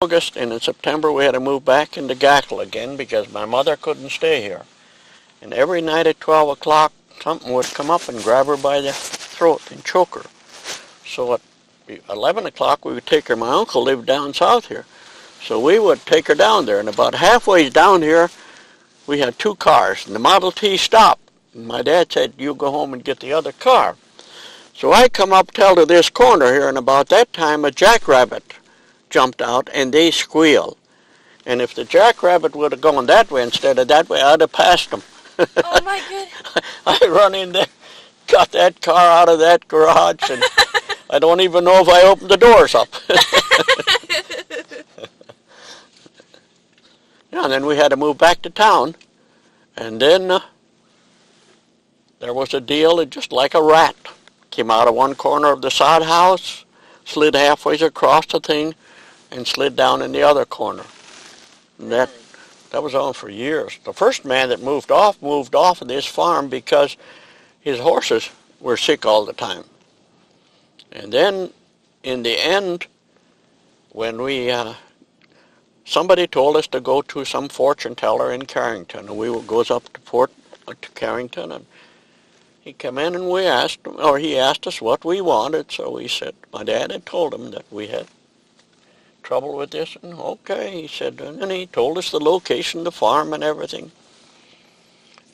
August and in September we had to move back into Gackle again because my mother couldn't stay here. And every night at 12 o'clock something would come up and grab her by the throat and choke her. So at 11 o'clock we would take her. My uncle lived down south here. So we would take her down there, and about halfway down here we had two cars, and the Model T stopped. And my dad said, "You go home and get the other car." So I come up to this corner here, and about that time a jackrabbit jumped out, and they squealed. And if the jackrabbit would have gone that way instead of that way, I'd have passed them. Oh my goodness. I run in there, got that car out of that garage, and I don't even know if I opened the doors up. Yeah, and then we had to move back to town, and then there was a deal just like a rat. Came out of one corner of the sod house, slid halfway across the thing, and slid down in the other corner. And that was on for years. The first man that moved off of this farm because his horses were sick all the time. And then in the end, when we somebody told us to go to some fortune teller in Carrington, and we goes up to Carrington, and he came in and he asked us what we wanted. So we said, my dad had told him that we had trouble with this, and okay, he said, and then he told us the location of the farm and everything.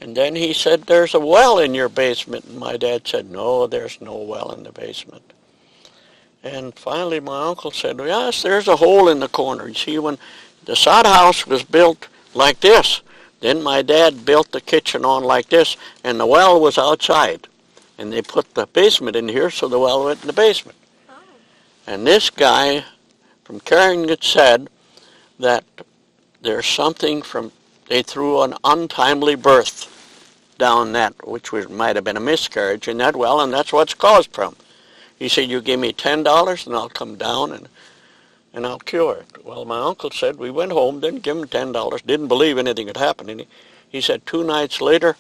And then he said, "There's a well in your basement," and my dad said, "No, there's no well in the basement." And finally my uncle said, "Yes, there's a hole in the corner." You see, when the sod house was built like this, then my dad built the kitchen on like this, and the well was outside. And they put the basement in here, so the well went in the basement. Oh. And this guy from Carrington said that there's something they threw an untimely birth down that, which might have been a miscarriage in that well, and that's what's caused from. He said, "You give me $10 and I'll come down and I'll cure it." Well, my uncle said, we went home, didn't give him $10, didn't believe anything had happened. And he said 2 nights later,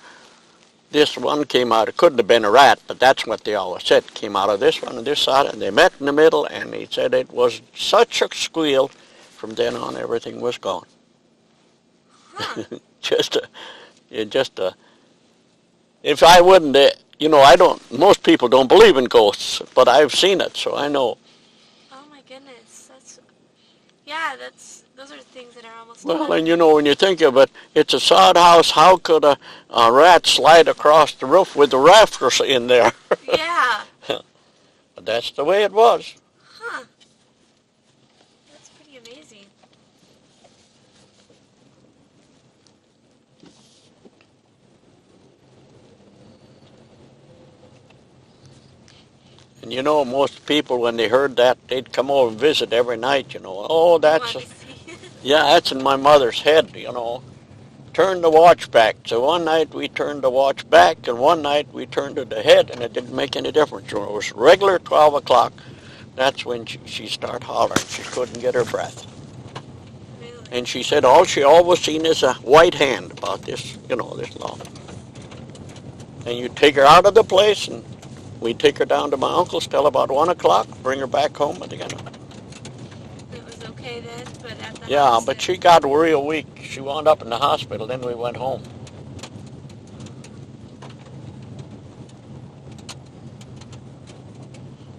this one came out. It couldn't have been a rat, but that's what they always said. Came out of this one and this side, and they met in the middle, and he said it was such a squeal. From then on, everything was gone. Huh. If I wouldn't, most people don't believe in ghosts, but I've seen it, so I know. Oh my goodness, those are things that are almost. Well, and when you think of it, it's a sod house. How could a rat slide across the roof with the rafters in there? Yeah. But that's the way it was. Huh. That's pretty amazing. And most people, when they heard that, they'd come over and visit every night, Oh, that's in my mother's head, Turn the watch back. So one night we turned the watch back, and one night we turned it ahead, and it didn't make any difference. When it was regular 12 o'clock, that's when she started hollering. She couldn't get her breath. Really? And she said all she always seen is a white hand about this, this long. And you take her out of the place, and we'd take her down to my uncle's till about 1 o'clock, bring her back home, and again. It was okay then, but at the Yeah, but she got real weak. She wound up in the hospital, then we went home.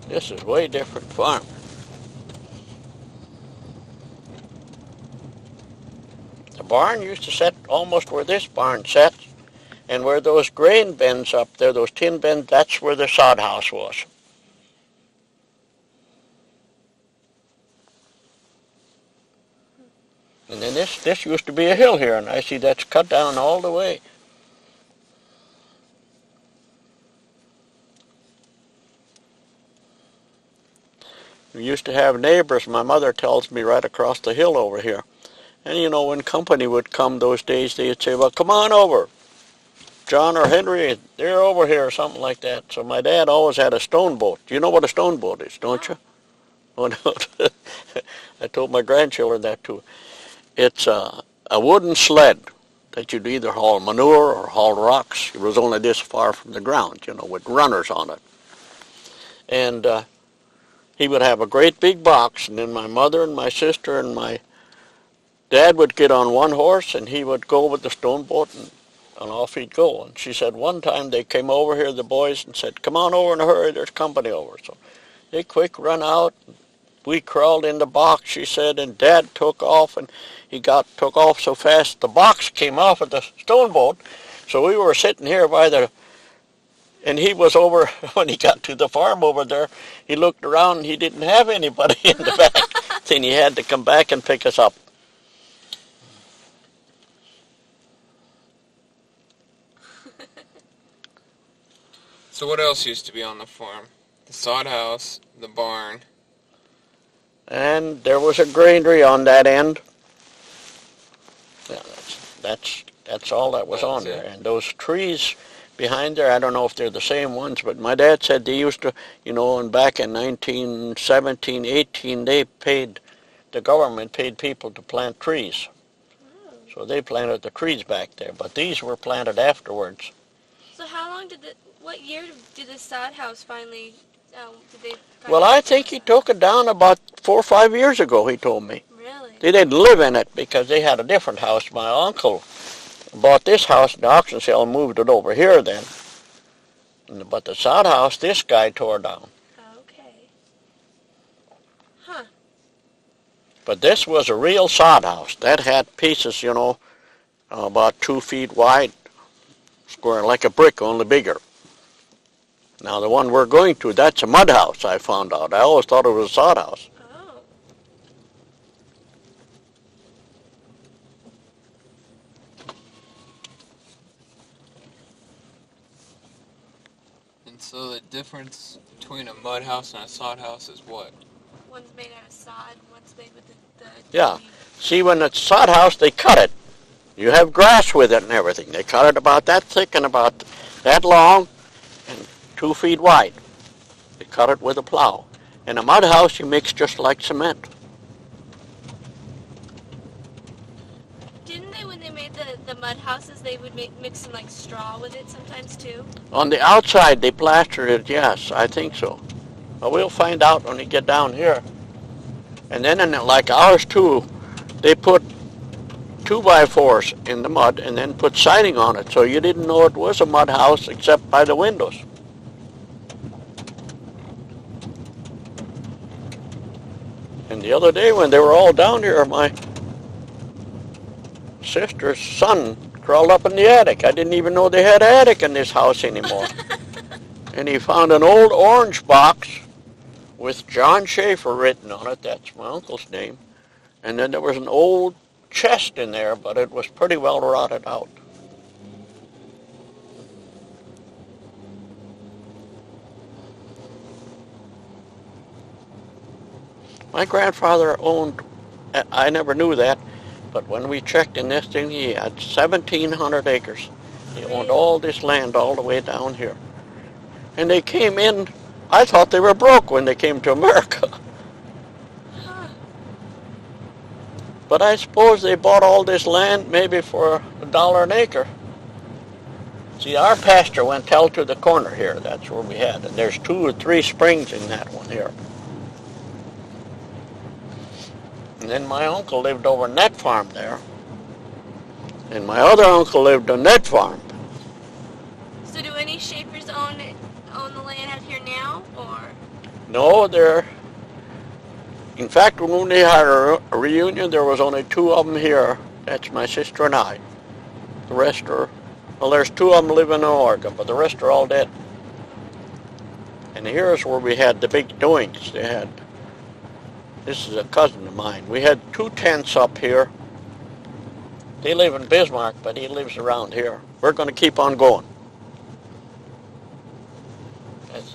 This is way different farm. The barn used to set almost where this barn sets, and where those grain bins up there, those tin bins, that's where the sod house was. And then this used to be a hill here, and I see that's cut down all the way. We used to have neighbors, my mother tells me, right across the hill over here. And when company would come those days, they'd say, "Well, come on over. John or Henry, they're over here," or something like that. So my dad always had a stone boat. You know what a stone boat is, don't you? Oh, no. I told my grandchildren that too. It's a wooden sled that you'd either haul manure or haul rocks. It was only this far from the ground, with runners on it. And he would have a great big box, and then my mother and my sister and my dad would get on one horse, and he would go with the stone boat, and off he'd go. And she said one time they came over here, the boys, and said, "Come on over in a hurry, there's company over." So they quick run out. We crawled in the box, she said, and Dad took off, and he took off so fast the box came off of the stone boat. So we were sitting here and he was over, when he got to the farm over there, he looked around and he didn't have anybody in the back. Then he had to come back and pick us up. So what else used to be on the farm? The sod house, the barn. And there was a granary on that end. Yeah, that's all that was on there. And those trees behind there, I don't know if they're the same ones, but my dad said they used to, and back in 1917, 18, the government paid people to plant trees. So they planted the trees back there, but these were planted afterwards. So how long what year did the sod house finally, Well, I think he took it down about 4 or 5 years ago, he told me. Really? They didn't live in it because they had a different house. My uncle bought this house in the auction sale and moved it over here then. But the sod house, this guy tore down. Okay. Huh. But this was a real sod house. That had pieces, about 2 feet wide, square like a brick, only bigger. Now the one we're going to, that's a mud house, I found out. I always thought it was a sod house. Oh. And so the difference between a mud house and a sod house is what? One's made out of sod, one's made with the Yeah. See, when it's sod house, they cut it. You have grass with it and everything. They cut it about that thick and about that long and 2 feet wide. They cut it with a plow. In a mud house, you mix just like cement. Didn't they, when they made the mud houses, they would mix some like straw with it sometimes too? On the outside, they plastered it, yes, I think so. But we'll find out when we get down here. And then like ours too, they put 2x4s in the mud and then put siding on it, so you didn't know it was a mud house except by the windows. And the other day when they were all down here, my sister's son crawled up in the attic. I didn't even know they had an attic in this house anymore. And he found an old orange box with John Schaffer written on it. That's my uncle's name. And then there was an old chest in there, but it was pretty well rotted out. My grandfather owned, I never knew that, but when we checked in this thing, he had 1,700 acres. He owned all this land all the way down here. And they came in, I thought they were broke when they came to America. But I suppose they bought all this land maybe for $1 an acre. See, our pasture went out to the corner here. That's where we had. And there's 2 or 3 springs in that one here. And then my uncle lived over on that farm there. And my other uncle lived on that farm. So do any Schaffers own the land out here now, or? No, in fact, when we had a reunion, there was only 2 of them here. That's my sister and I. The rest are, well, there's 2 of them living in Oregon, but the rest are all dead. And here's where we had the big doings. This is a cousin of mine. We had 2 tents up here. They live in Bismarck, but he lives around here. We're going to keep on going.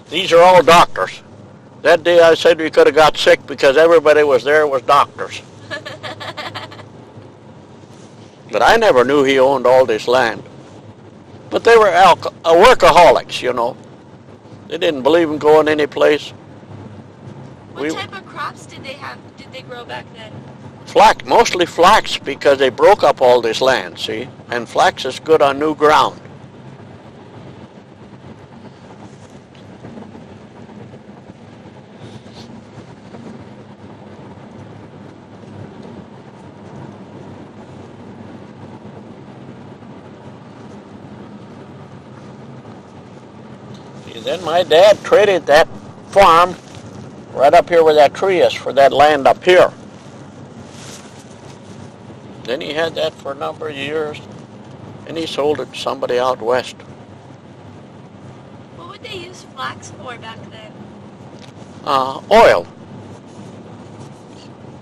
These are all doctors. That day I said we could have got sick because everybody was doctors. But I never knew he owned all this land. But they were workaholics, They didn't believe in going any place. What type of crops did they grow back then? Flax, mostly flax, because they broke up all this land, see? And flax is good on new ground. See, then my dad traded that farm right up here where that tree is for that land up here. Then he had that for a number of years, and he sold it to somebody out west. What would they use flax for back then? Oil.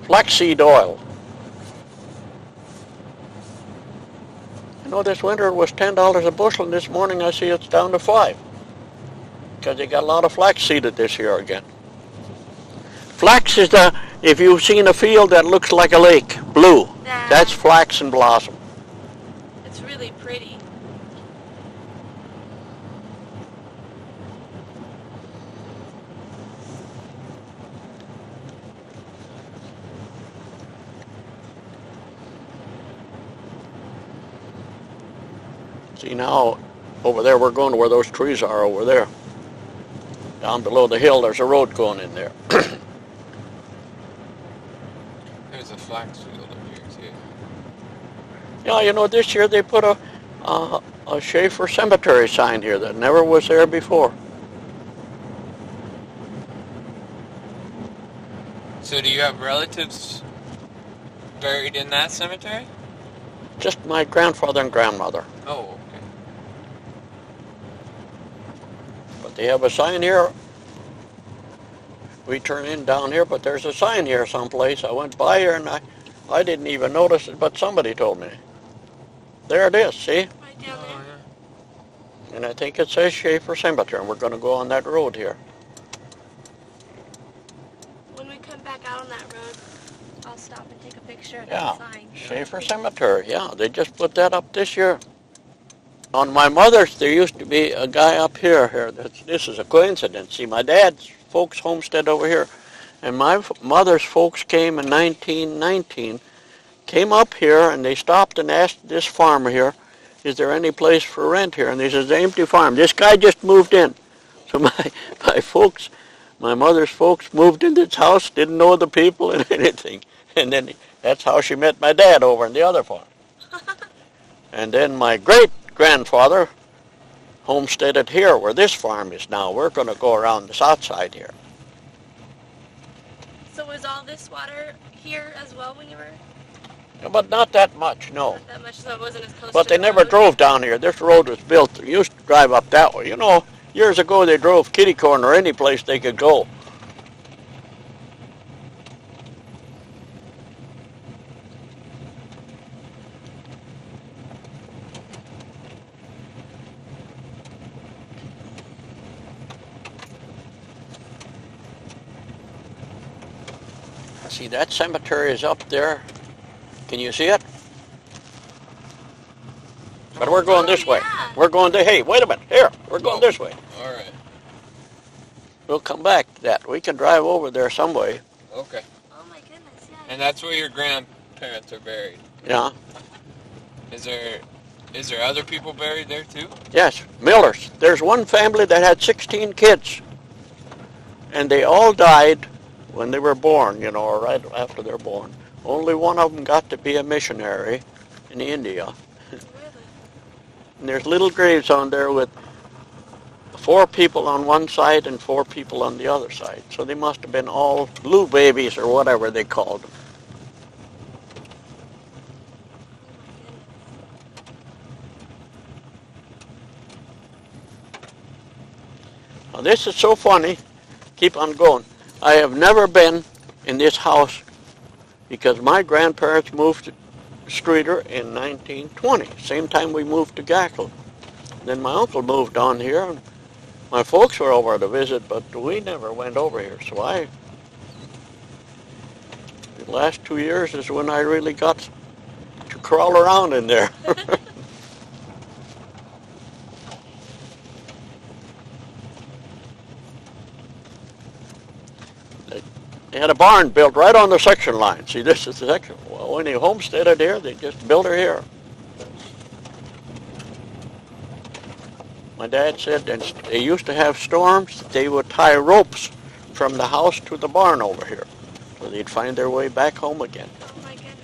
Flaxseed oil. You know, this winter it was $10 a bushel, and this morning I see it's down to $5. Because they got a lot of flax seeded this year again. Flax is if you've seen a field that looks like a lake, blue, that's flax in blossom. It's really pretty. See now, over there we're going to where those trees are over there. Down below the hill there's a road going in there. There's a flax field up here too. Yeah, you know, this year they put a Schaffer cemetery sign here that never was there before. So do you have relatives buried in that cemetery? Just my grandfather and grandmother. Oh, okay. But they have a sign here. We turn in down here, but there's a sign here someplace. I went by here and I didn't even notice it, but somebody told me. There it is, see? Right down there. Yeah. And I think it says Schaffer Cemetery, and we're going to go on that road here. When we come back out on that road, I'll stop and take a picture of Yeah, that sign. Schaffer Cemetery, yeah. They just put that up this year. On my mother's, there used to be a guy up here. This is a coincidence. See, my dad's folks homestead over here, and my mother's folks came in 1919, came up here, and they stopped and asked this farmer here, is there any place for rent here? And they said, it's an empty farm. This guy just moved in. So my folks, my mother's folks moved into this house, didn't know the people and anything. And then that's how she met my dad over in the other farm. And then my great-grandfather homesteaded here where this farm is now. We're going to go around the south side here. So was all this water here as well when you were? But not that much, no. Not that much, so it wasn't as close But to they the never road? drove down here. This road was built. They used to drive up that way. You know, years ago they drove kitty corner any place they could go. See, that cemetery is up there. Can you see it? But we're going this way. Yeah. We're going to, hey, wait a minute. Here, we're going this way. All right. We'll come back to that. We can drive over there some way. Okay. Oh my goodness, yeah. And that's where your grandparents are buried. Yeah. Is there other people buried there too? Yes, Millers. There's one family that had 16 kids. And they all died when they were born, you know, or right after they're born. Only one of them got to be a missionary in India. Really? And there's little graves on there with 4 people on one side and 4 people on the other side. So they must have been all blue babies or whatever they called them. Now this is so funny. Keep on going. I have never been in this house because my grandparents moved to Streeter in 1920, same time we moved to Gackle. Then my uncle moved on here, and my folks were over to visit, but we never went over here. So the last 2 years is when I really got to crawl around in there. They had a barn built right on the section line. See, this is the section. Well, when they homesteaded here, they just built her here. My dad said that they used to have storms. They would tie ropes from the house to the barn over here, so they'd find their way back home again. Oh my goodness.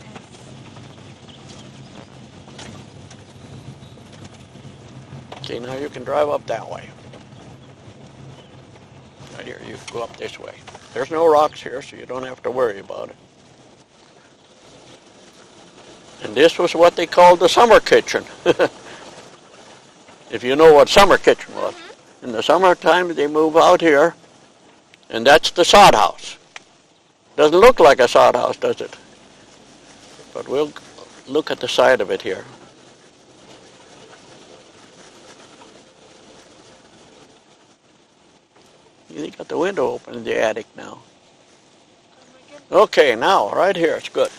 Okay, now you can drive up that way. go up this way. There's no rocks here, so you don't have to worry about it. And this was what they called the summer kitchen. If you know what summer kitchen was. In the summertime, they move out here, and that's the sod house. Doesn't look like a sod house, does it? But we'll look at the side of it here. You got the window open in the attic now. Okay, now, right here, it's good.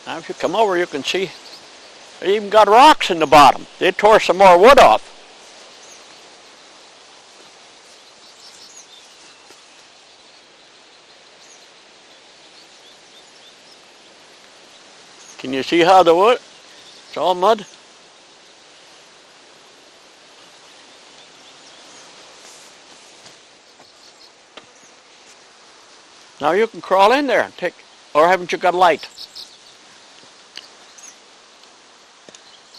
Now, if you come over, you can see they even got rocks in the bottom. They tore some more wood off. Can you see how the wood? It's all mud. Now you can crawl in there and take, or haven't you got light?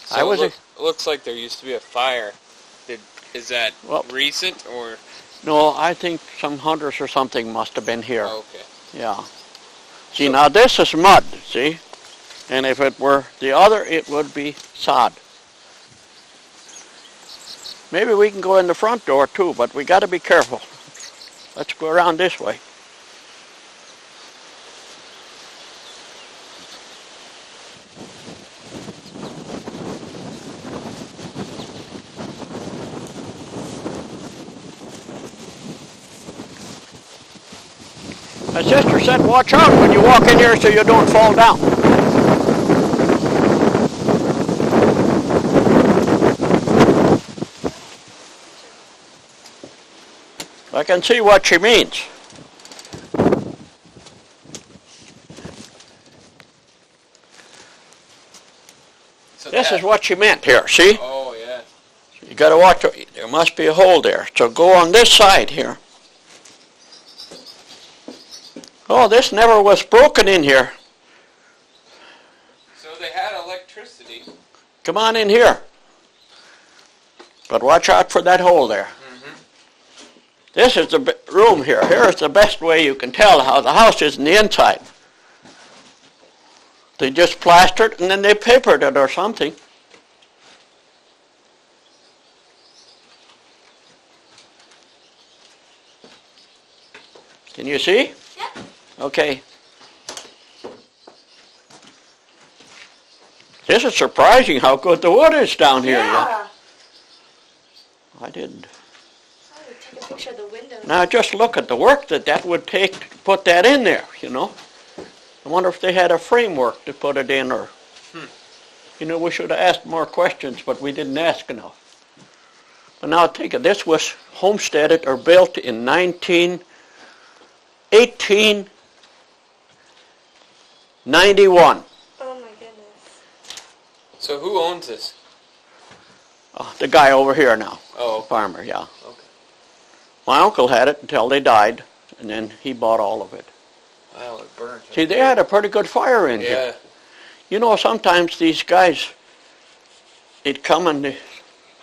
So it looks like there used to be a fire. Is that recent or? No, I think some hunters or something must have been here. Oh, okay. Yeah. See, now this is mud, see? And if it were the other, it would be sod. Maybe we can go in the front door too, but we got to be careful. Let's go around this way. My sister said, watch out when you walk in here so you don't fall down. I can see what she means. So this is what she meant here, see? Oh, yeah. You got to watch, there must be a hole there. So go on this side here. Oh, this never was broken in here. So they had electricity. Come on in here. But watch out for that hole there. This is the room here. Here's the best way you can tell how the house is in the inside. They just plastered and then they papered it or something. Can you see? Yeah. Okay. This is surprising how good the wood is down here. Yeah. I didn't. I would take a picture of the window. Now just look at the work that would take to put that in there, you know. I wonder if they had a framework to put it in or, you know, we should have asked more questions, but we didn't ask enough. But now think of this was homesteaded or built in 1891. Oh my goodness. So who owns this? The guy over here now. Oh. Farmer, yeah. Okay. My uncle had it until they died, and then he bought all of it. Wow, it burned. See, they had a pretty good fire in here. You know, sometimes these guys, they'd come and they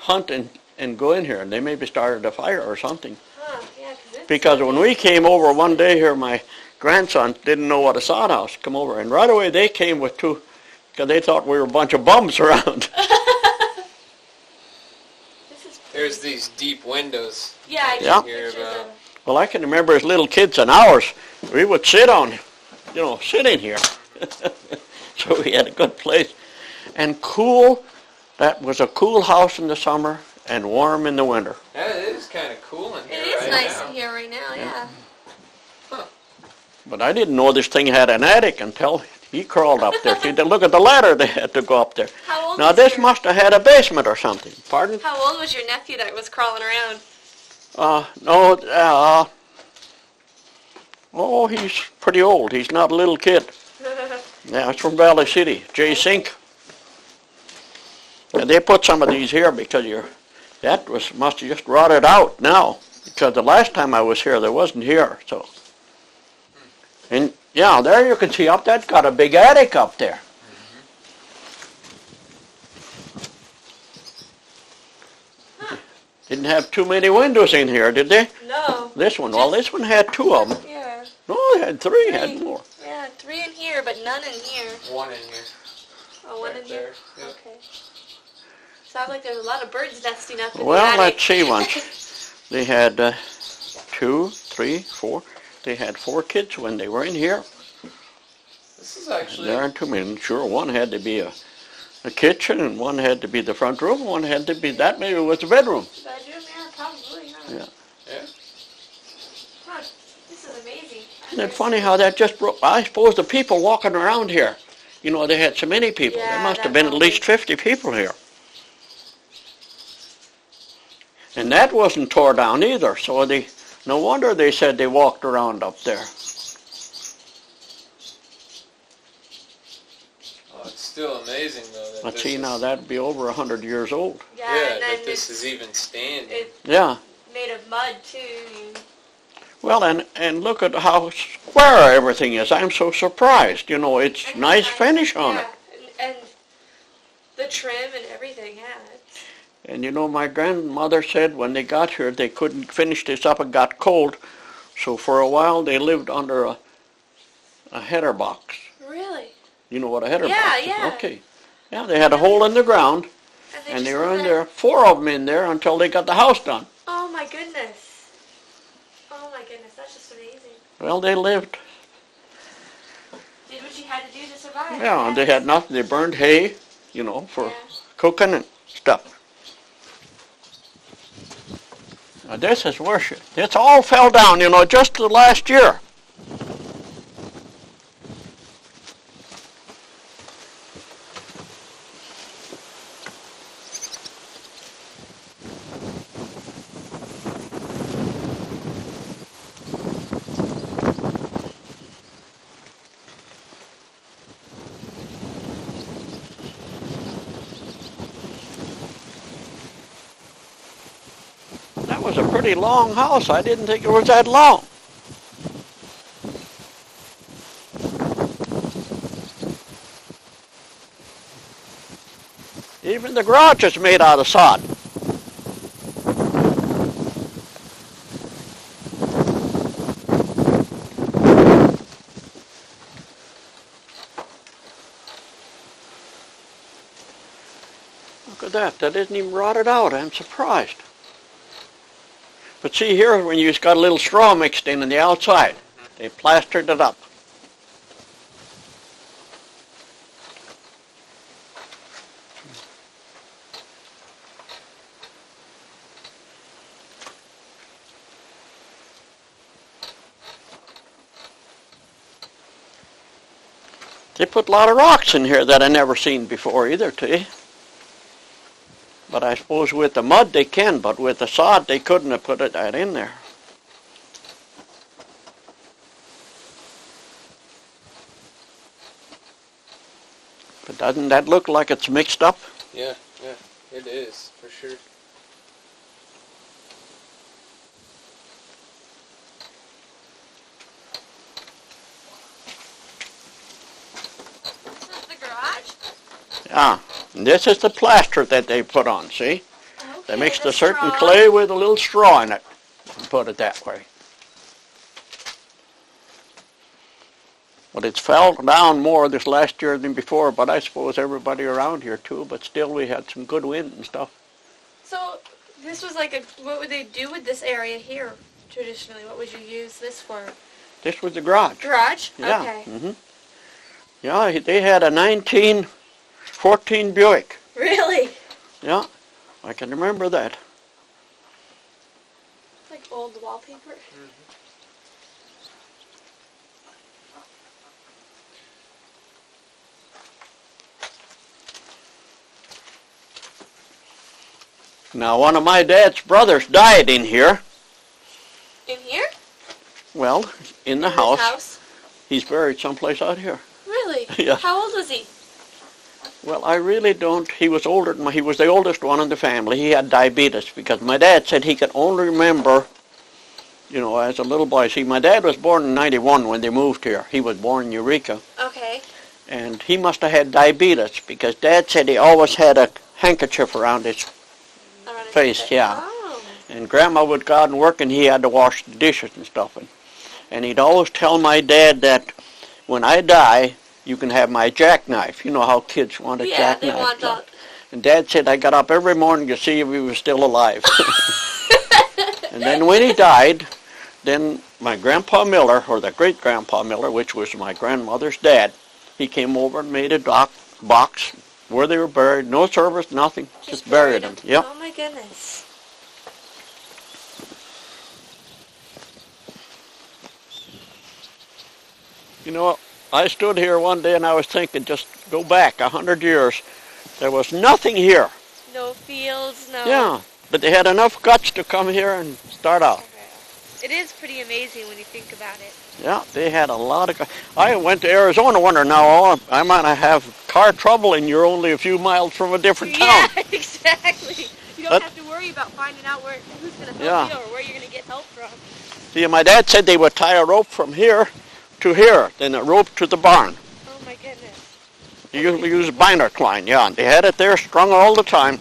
hunt and go in here, and they maybe started a fire or something. Huh, yeah, Because when we came over one day here, my grandson didn't know what a sod house come over, and right away they came with two, because they thought we were a bunch of bums around. There's these deep windows. Yeah, I Yeah. can picture them. Well, I can remember as little kids and ours, we would sit on, you know, sit in here. So we had a good place. And cool, that was a cool house in the summer and warm in the winter. That is kind of cool in here. It is right nice now. in here right now, yeah. But I didn't know this thing had an attic until he crawled up there. See, look at the ladder they had to go up there. How old Now was this your, must have had a basement or something. Pardon? How old was your nephew that was crawling around? No, oh, he's pretty old. He's not a little kid. Yeah, it's from Valley City, Jay Sink. And they put some of these here because must have just rotted out now. Because the last time I was here, there wasn't here. So, and Yeah, there you can see up. That's got a big attic up there. Huh. Didn't have too many windows in here, did they? No. This one, well, this one had 2 of them. Yeah. No, it had 3, had more. Yeah, 3 in here, but none in here. 1 in here. Oh, 1 right in here? Yep. Okay. Sounds like there's a lot of birds nesting up in the Well, attic. let's see once. They had 2, 3, 4. They had 4 kids when they were in here. This is actually... There aren't too many. Sure, one had to be a kitchen, and one had to be the front room, and one had to be, that maybe was the bedroom. Bedroom, yeah, probably, huh? Yeah. Yeah. Huh, this is amazing. Isn't it funny how that just broke? I suppose the people walking around here, you know, they had so many people. Yeah, there must have that been at least 50 people here. And that wasn't tore down either, so no wonder they said they walked around up there. Oh, it's still amazing, though. That Let's see now, that'd be over 100 years old. Yeah, and then that this is even standing. Yeah. Made of mud, too. Well, and look at how square everything is. I'm so surprised. You know, it's And nice finish on it. And the trim and everything, yeah. And you know, my grandmother said when they got here, they couldn't finish this up. It got cold. So for a while, they lived under a header box. Really? You know what a header box is? Yeah. Okay. Yeah, they had a hole in the ground, and they were in there, 4 of them in there, until they got the house done. Oh, my goodness. Oh, my goodness. That's just amazing. Well, they lived. Did what you had to do to survive. Yeah, and they had nothing. They burned hay, you know, for cooking and stuff. Now, this is worship. It's all fell down, you know, just the last year. That was a pretty long house. I didn't think it was that long. Even the garage is made out of sod. Look at that. That isn't even rotted out. I'm surprised. But see here, when you've got a little straw mixed in on the outside, they plastered it up. They put a lot of rocks in here that I never seen before either, too. But I suppose with the mud they can, but with the sod they couldn't have put that in there. But doesn't that look like it's mixed up? Yeah, it is, for sure. This is the garage? Yeah, and this is the plaster that they put on, see? Okay, They mixed the a certain straw. clay with a little straw in it and put it that way. But it's fell down more this last year than before, but I suppose everybody around here too, but still we had some good wind and stuff. So this was like what would they do with this area here traditionally? What would you use this for? This was the garage. Garage? Yeah. Okay. Yeah, they had a 1914 Buick. Really? Yeah, I can remember that. Like old wallpaper? Now, one of my dad's brothers died in here. In here? Well, in the This house. house? He's buried someplace out here. Really? Yeah. How old was he? Well, I really don't. He was older than he was the oldest one in the family. He had diabetes because my dad said he could only remember you know, as a little boy. See, my dad was born in 91 when they moved here. He was born in Eureka. Okay. And he must have had diabetes because Dad said he always had a handkerchief around his face, yeah. Oh. And Grandma would go out and work and he had to wash the dishes and stuff. And he'd always tell my dad that when I die, you can have my jackknife. You know how kids want a jackknife. Yeah, they want that. And Dad said I got up every morning to see if he was still alive. And then when he died, then my Grandpa Miller, or the great-grandpa Miller, which was my grandmother's dad, he came over and made a box where they were buried. No service, nothing. Just buried them. Yep. Oh, my goodness. You know, I stood here one day and I was thinking, just go back 100 years. There was nothing here. No fields, no... Yeah, but they had enough guts to come here and start out. Okay. It is pretty amazing when you think about it. Yeah, they had a lot of... I went to Arizona one day. Now, I might have car trouble and you're only a few miles from a different town. Yeah, exactly. You don't have to worry about finding out who's going to help you or where you're going to get help from. See, my dad said they would tie a rope from here to here, then a rope to the barn. Oh, my goodness. You usually use binder twine, yeah. And they had it there strung all the time.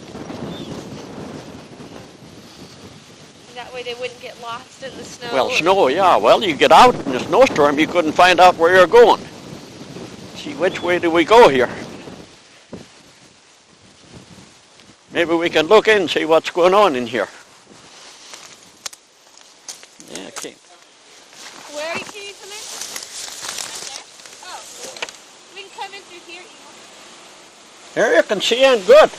That way they wouldn't get lost in the snow. Well, snow, yeah. Well, you get out in a snowstorm, you couldn't find out where you're going. See, which way do we go here? Maybe we can look in and see what's going on in here. Yeah, okay. Where can you come in? Right there? Oh, we can come in through here. Here you can see in good.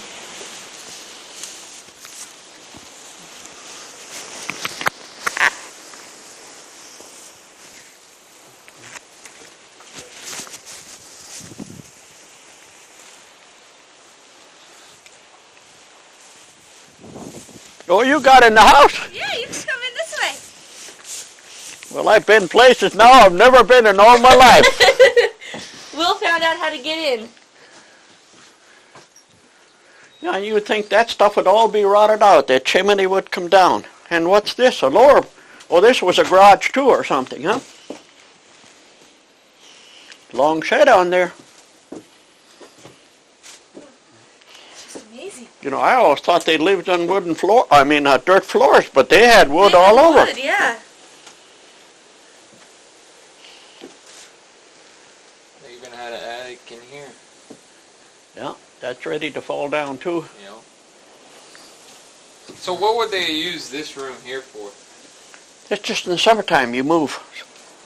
Oh, you got in the house? Yeah, you can come in this way. Well, I've been places now I've never been in all my life. Will found out how to get in. Yeah, you would think that stuff would all be rotted out. That chimney would come down. And what's this? A lower... Oh, this was a garage too or something, huh? Long shed on there. You know, I always thought they lived on wooden floor. I mean, dirt floors, but they had wood all over. Wood, yeah. They even had an attic in here. Yeah, that's ready to fall down too. Yeah. So what would they use this room here for? It's just in the summertime you move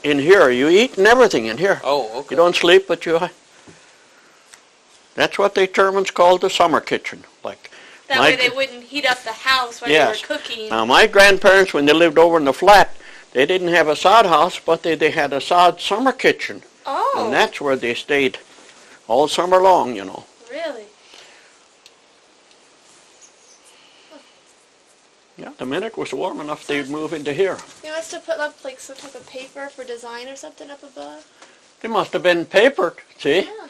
in here. You eat and everything in here. Oh, okay. You don't sleep, but you... That's what the Germans called the summer kitchen. Like that way they wouldn't heat up the house while they were cooking. Now my grandparents, when they lived over in the flat, they didn't have a sod house, but they had a sod summer kitchen. Oh. And that's where they stayed all summer long, you know. Really? Yeah, the minute it was warm enough, they'd move into here. They must have put up like some type of paper for design or something up above. They must have been papered, see? Yeah.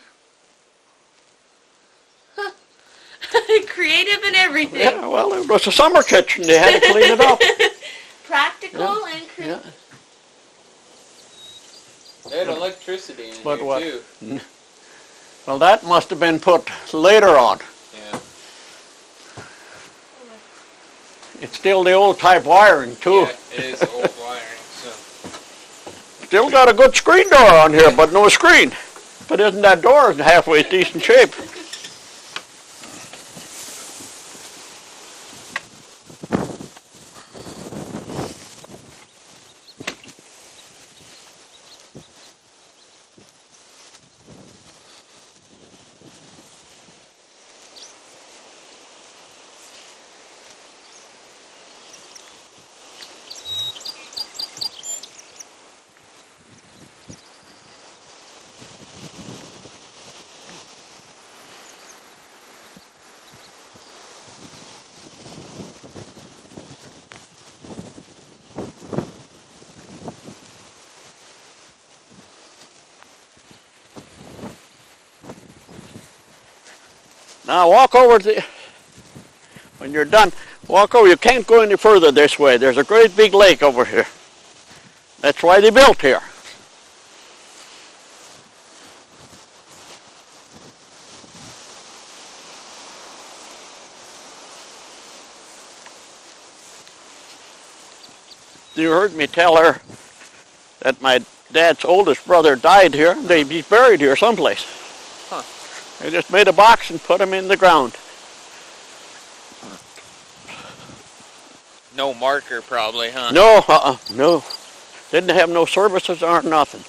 Creative and everything. Yeah, well, it was a summer kitchen. They had to clean it up. Practical and creative. Yeah. They had electricity in But here what? too. Well, that must have been put later on. Yeah. It's still the old type wiring, too. Yeah, it is old wiring, so. Still got a good screen door on here, but no screen. But isn't that door in halfway decent shape? Now walk over when you're done, walk over. You can't go any further this way. There's a great big lake over here. That's why they built here. You heard me tell her that my dad's oldest brother died here. He's buried here someplace. Huh. They just made a box and put him in the ground. No marker probably, huh? No, no. Didn't have no services or nothing.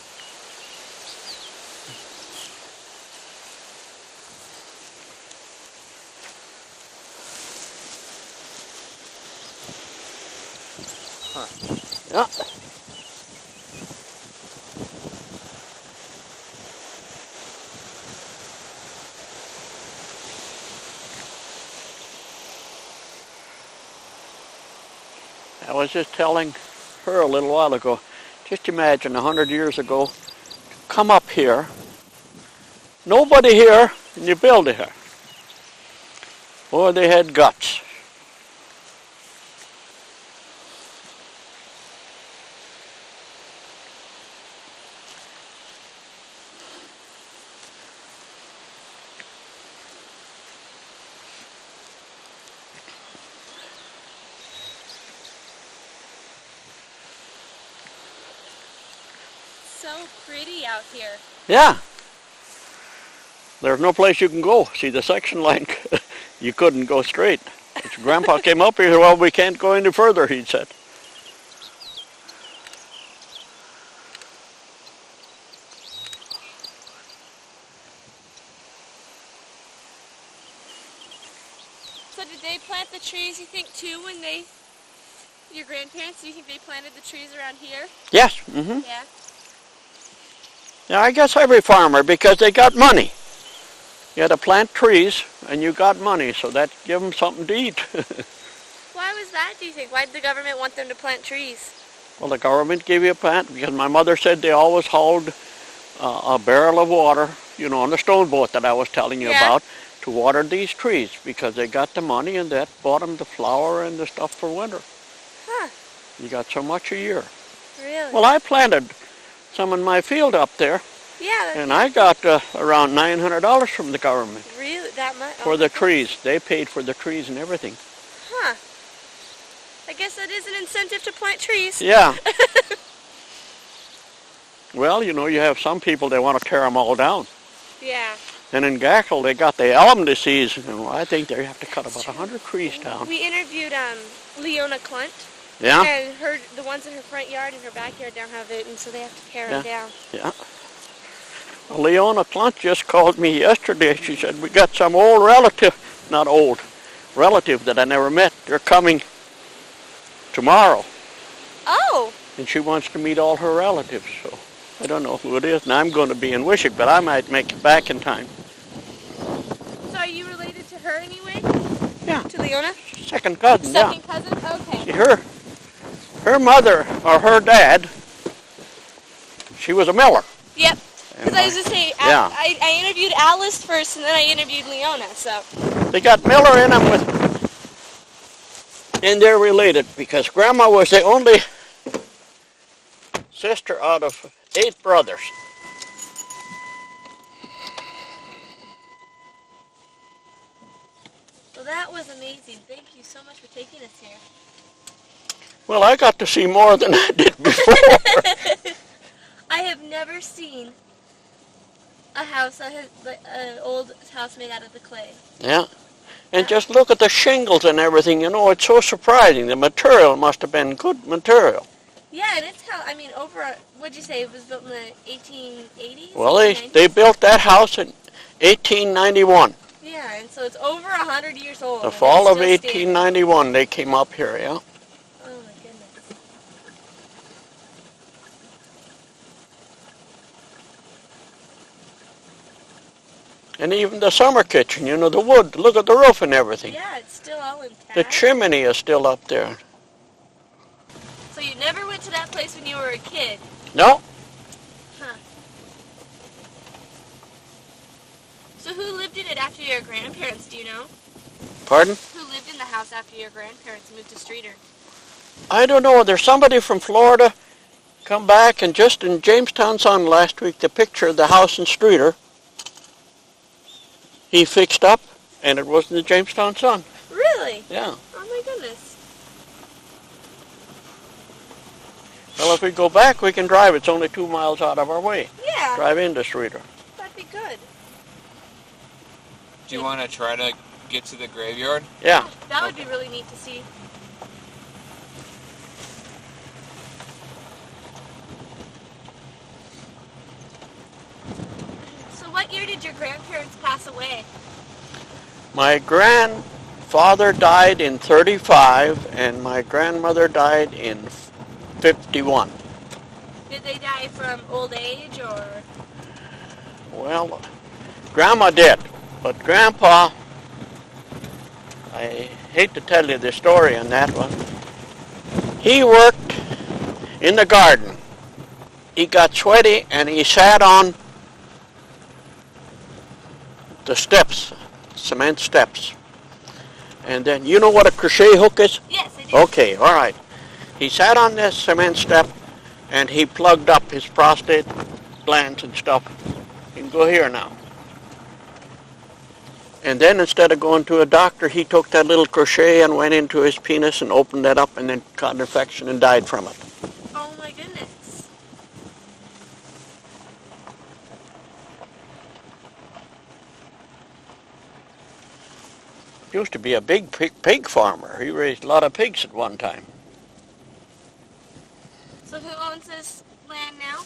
Huh. Yeah. I was just telling her a little while ago, just imagine 100 years ago, come up here, nobody here, and you build it here. Boy, they had guts. So pretty out here. Yeah. There's no place you can go. See, the section line, you couldn't go straight. Grandpa came up here, well, we can't go any further, he said. So did they plant the trees, you think, too, when your grandparents, do you think they planted the trees around here? Yes. Mm-hmm. Yeah. Yeah, I guess every farmer, because they got money. You had to plant trees, and you got money, so that give them something to eat. Why was that, do you think? Why did the government want them to plant trees? Well, the government gave you a plant, because my mother said they always hauled a barrel of water, you know, on the stone boat that I was telling you about, to water these trees, because they got the money, and that bought them the flour and the stuff for winter. Huh. You got so much a year. Really? Well, I planted some in my field up there, yeah. and I got around $900 from the government. Really? That much? For the trees. They paid for the trees and everything. Huh. I guess that is an incentive to plant trees. Yeah. Well, you know, you have some people, they want to tear them all down. Yeah. And in Gackle, they got the elm disease, and I think they have to cut about 100 trees down. We interviewed Leona Klunt. Yeah? And the ones in her front yard and her backyard don't have it, and so they have to tear them down. Yeah. Well, Leona Klunt just called me yesterday. She said, we got some old relative, not old, relative that I never met. They're coming tomorrow. Oh! And she wants to meet all her relatives, so I don't know who it is. And I'm going to be in Wishick, but I might make it back in time. So are you related to her anyway? Yeah. To Leona? Second cousin, Second cousin? Okay. See, her mother, or her dad, she was a miller. Yep. Because I was just saying, I interviewed Alice first, and then I interviewed Leona, so. They got Miller in them and they're related, because Grandma was the only sister out of 8 brothers. Well, that was amazing. Thank you so much for taking us here. Well, I got to see more than I did before. I have never seen a house, an old house made out of the clay. Yeah. And just look at the shingles and everything, you know, it's so surprising. The material must have been good material. Yeah, and it's how, I mean, what'd you say, it was built in the 1880s? Well, they built that house in 1891. Yeah, and so it's over 100 years old. The fall of 1891, they came up here, yeah. Oh, my goodness. And even the summer kitchen, you know, the wood, look at the roof and everything. Yeah, it's still all intact. The chimney is still up there. So you never went to that place when you were a kid? No. Huh. So who lived in it after your grandparents, do you know? Pardon? Who lived in the house after your grandparents moved to Streeter? I don't know. There's somebody from Florida Come back, and just in Jamestown Sun last week, the picture of the house in Streeter, he fixed up, and it was in the Jamestown Sun. Really? Yeah. Oh my goodness. Well, if we go back, we can drive. It's only 2 miles out of our way. Yeah. Drive into Streeter. That'd be good. Do you want to try to get to the graveyard? Yeah. That would be really neat to see. So what year did your grandparents pass away? My grandfather died in 35, and my grandmother died in 51. Did they die from old age or? Well, Grandma did, but Grandpa, I hate to tell you the story on that one. He worked in the garden. He got sweaty and he sat on the steps, cement steps. And then, you know what a crochet hook is? Yes, I do. Okay, all right. He sat on this cement step and he plugged up his prostate glands and stuff. You can go here now. And then instead of going to a doctor, he took that little crochet and went into his penis and opened that up and then caught an infection and died from it. Oh my goodness. Used to be a big pig farmer. He raised a lot of pigs at one time. So who owns this land now?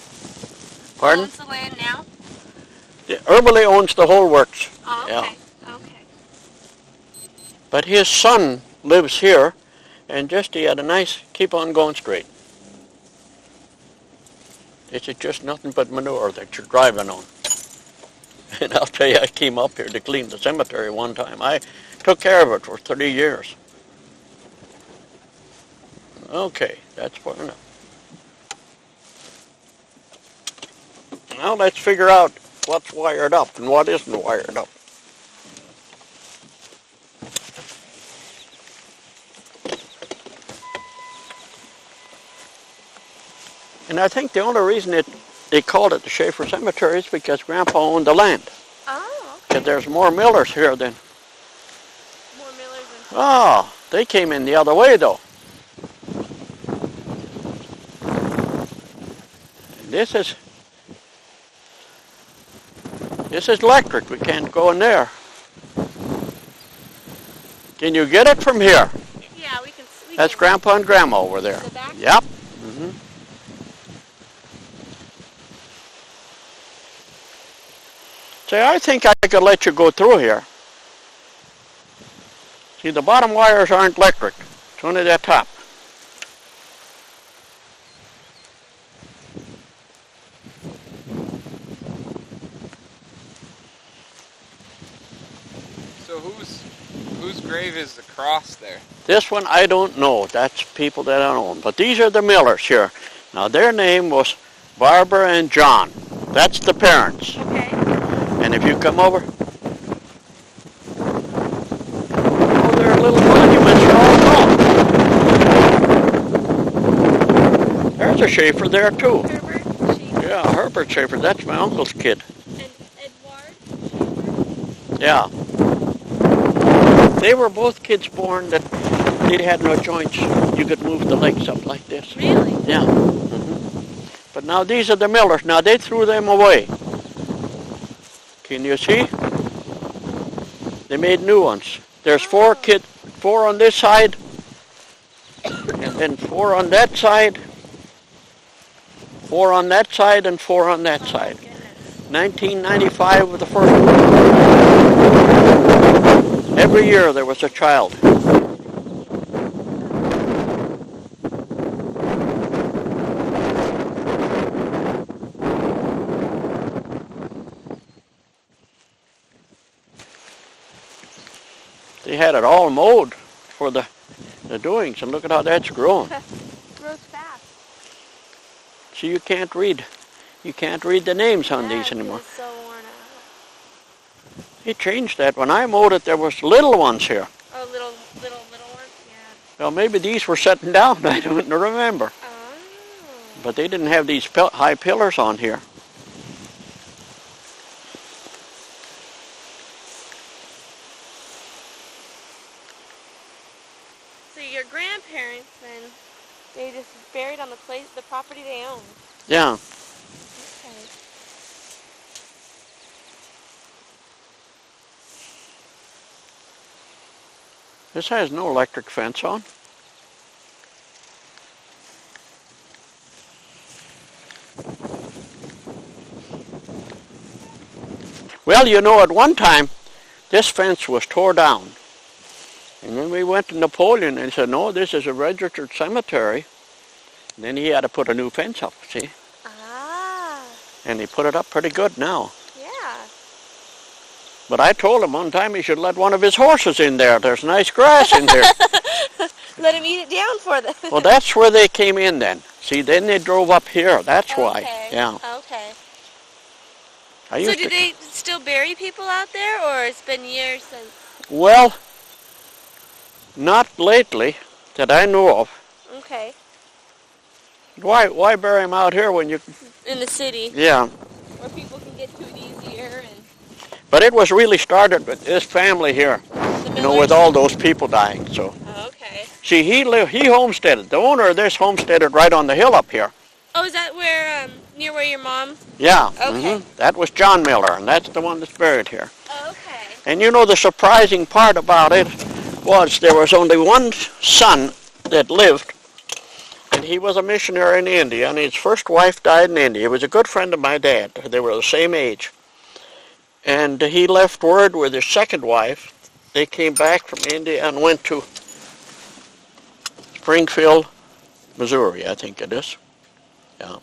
Pardon? Who owns the land now? Ermely owns the whole works. Oh, okay. Yeah. Okay. But his son lives here, and just he had a nice, keep on going straight. This is just nothing but manure that you're driving on. And I'll tell you, I came up here to clean the cemetery one time. I took care of it for 30 years. Okay, that's far enough. Now let's figure out what's wired up and what isn't wired up. And I think the only reason they called it the Schaffer Cemetery is because Grandpa owned the land. Oh, okay. Because there's more millers here than... More millers than... Oh, they came in the other way though. And this is electric. We can't go in there. Can you get it from here? Yeah, we can... That's Grandpa and Grandma over there. The back? Yep. Mm-hmm. Say, I think I could let you go through here. See, the bottom wires aren't electric. It's only that top. So whose grave is the cross there? This one I don't know. That's people that I don't own. But these are the Millers here. Now their name was Barbara and John. That's the parents. Okay. And if you come over, oh, their little monuments are all gone. There's a Schaffer there too. Herbert Schaffer. Yeah, Herbert Schaffer. That's my uncle's kid. And Edward Schaffer. Yeah. They were both kids born that they had no joints. You could move the legs up like this. Really? Yeah. Mm-hmm. But now these are the Millers. Now they threw them away. Can you see? They made new ones. There's four on this side, and then 4 on that side, 4 on that side, and 4 on that side. 1995 was the first one. Every year there was a child. They had it all mowed for the doings, and look at how that's grown. Grows fast. See, you can't read the names on these anymore. It's so worn out. He changed that. When I mowed it, there was little ones here. Oh, little ones? Yeah. Well, maybe these were setting down. I don't remember. Oh. But they didn't have these high pillars on here. So your grandparents, then, they just buried on the property they owned? Yeah. Okay. This has no electric fence on. Well, you know, at one time, this fence was tore down. And then we went to Napoleon and he said, no, this is a registered cemetery. And then he had to put a new fence up, see? Ah. And he put it up pretty good now. Yeah. But I told him one time he should let one of his horses in there. There's nice grass in there. Let him eat it down for them. Well, that's where they came in then. See, then they drove up here. That's why. Yeah. Okay. So do they still bury people out there, or it's been years since? Well, not lately that I know of. Okay. Why bury them out here when you... In the city. Yeah. Where people can get to it easier. But it was really started with this family here, you know, with all those people dying. So. Okay. See, he homesteaded. The owner of this homesteaded right on the hill up here. Oh, is that where, near where your mom? Yeah. Okay. That was John Miller, and that's the one that's buried here. Okay. And you know, the surprising part about it was there was only one son that lived, and he was a missionary in India, and his first wife died in India. He was a good friend of my dad. They were the same age. And he left word with his second wife. They came back from India and went to Springfield, Missouri, I think it is. Yeah.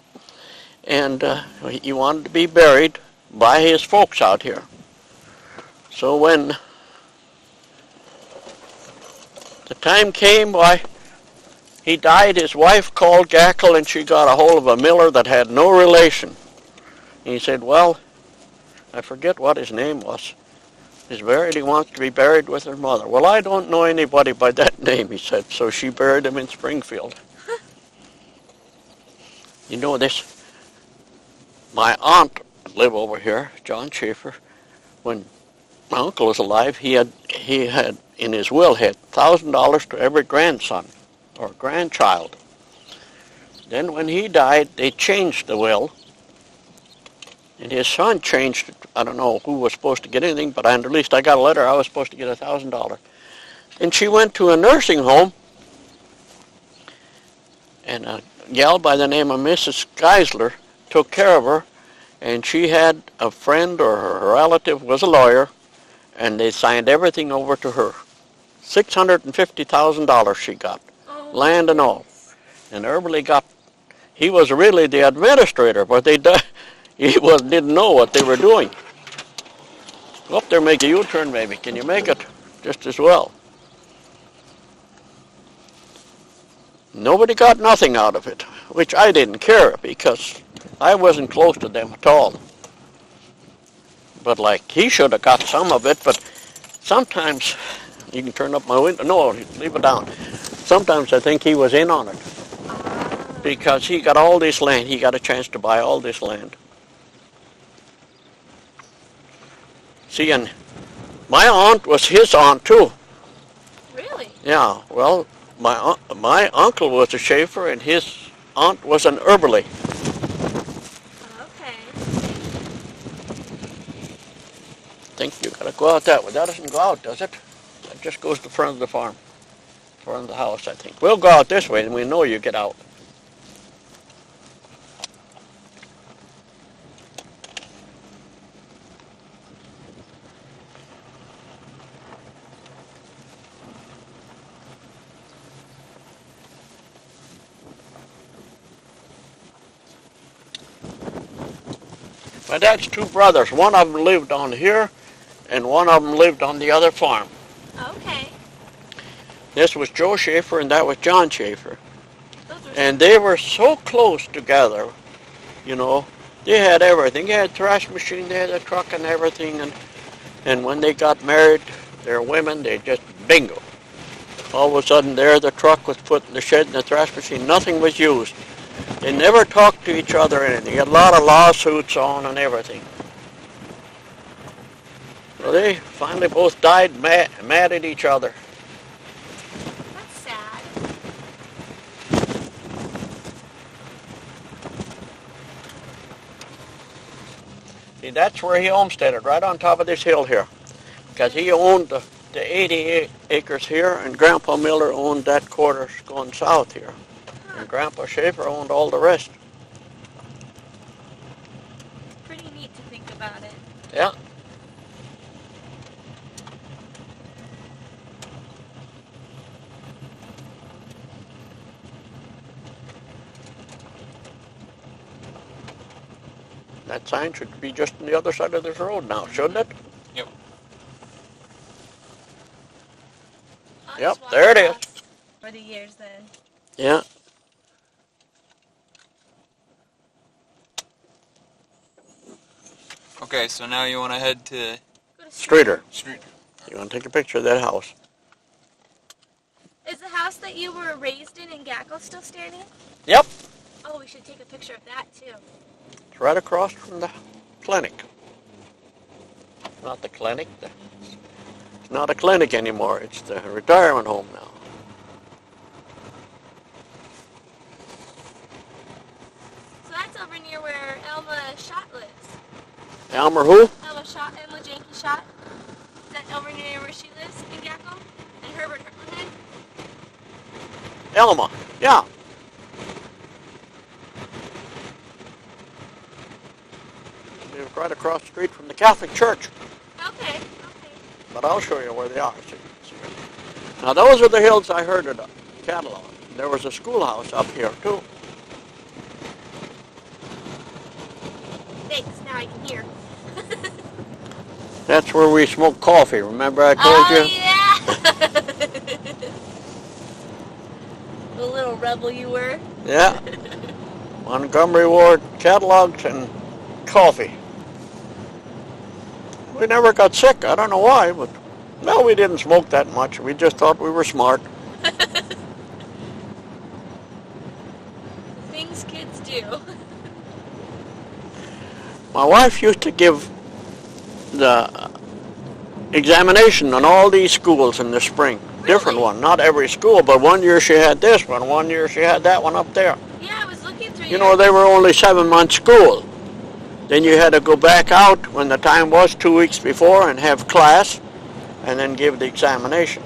And he wanted to be buried by his folks out here. So when the time came, why, he died, his wife called Gackle, and she got a hold of a miller that had no relation. And he said, well, I forget what his name was. He's buried, he wants to be buried with her mother. Well, I don't know anybody by that name, he said, so she buried him in Springfield. You know this, my aunt lived over here, John Schaffer. When my uncle was alive, he had in his will had $1,000 to every grandson or grandchild. Then when he died, they changed the will, and his son changed it. I don't know who was supposed to get anything, but at least I got a letter I was supposed to get $1,000. And she went to a nursing home, and a gal by the name of Mrs. Geisler took care of her, and she had a friend or her relative was a lawyer, and they signed everything over to her. $650,000 she got, land and all. And everybody got, he was really the administrator, but he didn't know what they were doing. Go up there, make a U-turn maybe. Can you make it just as well? Nobody got nothing out of it, which I didn't care because I wasn't close to them at all. But like, he should have got some of it, but sometimes, you can turn up my window, no, leave it down. Sometimes I think he was in on it because he got all this land, he got a chance to buy all this land. See, and my aunt was his aunt too. Really? Yeah, well, my uncle was a Schaffer and his aunt was an Herberly. Okay. I think you gotta go out that way. That doesn't go out, does it? That just goes to the front of the farm, front of the house, I think. We'll go out this way and we know you get out. My dad's two brothers. One of them lived on here, and one of them lived on the other farm. Okay. This was Joe Schaffer, and that was John Schaffer. And they were so close together, you know. They had everything. They had a thrash machine, they had a truck and everything. And when they got married, their women, they just bingo. All of a sudden there, the truck was put in the shed and the thrash machine. Nothing was used. They never talk to each other or anything. Got a lot of lawsuits on and everything. So they finally both died mad at each other. That's sad. See, that's where he homesteaded, right on top of this hill here. Because he owned the 80 acres here, and Grandpa Miller owned that quarter going south here. And Grandpa Schaffer owned all the rest. Pretty neat to think about it. Yeah. That sign should be just on the other side of this road now, shouldn't it? Yep. Yep, there it is. For the years then. Yeah. Okay, so now you want to head to Streeter. Street. You want to take a picture of that house? Is the house that you were raised in Gackle still standing? Yep. Oh, we should take a picture of that too. It's right across from the clinic. Not the clinic. It's not a clinic anymore. It's the retirement home now. So that's over near where Elma Schott lives. Elmer who? Emma Janke Schott. Is that over near where she lives in Gackle? And Herbert Hertland? Elma. Yeah. Live right across the street from the Catholic Church. Okay. But I'll show you where they are. So you can see it. Now those are the hills I heard of the catalog. There was a schoolhouse up here too. Thanks, now I can hear. That's where we smoked coffee. Remember I told you? Oh, yeah! The little rebel you were. Yeah. Montgomery Ward catalogs and coffee. We never got sick. I don't know why, but no, we didn't smoke that much. We just thought we were smart. Things kids do. My wife used to give the examination on all these schools in the spring. Really? Different one. Not every school, but one year she had this one year she had that one up there. Yeah, I was looking through You know, they were only 7-month school. Then you had to go back out when the time was 2 weeks before and have class and then give the examination.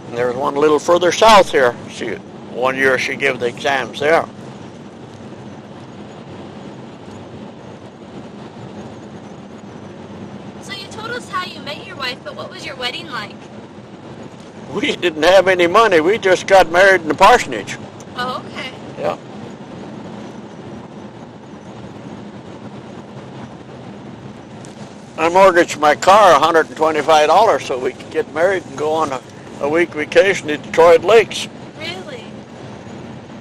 And there was one a little further south here. One year she gave the exams there. So you told us how you met your wife, but what was your wedding like? We didn't have any money. We just got married in the parsonage. Oh, okay. Yeah. I mortgaged my car $125 so we could get married and go on a week vacation to Detroit Lakes. Really?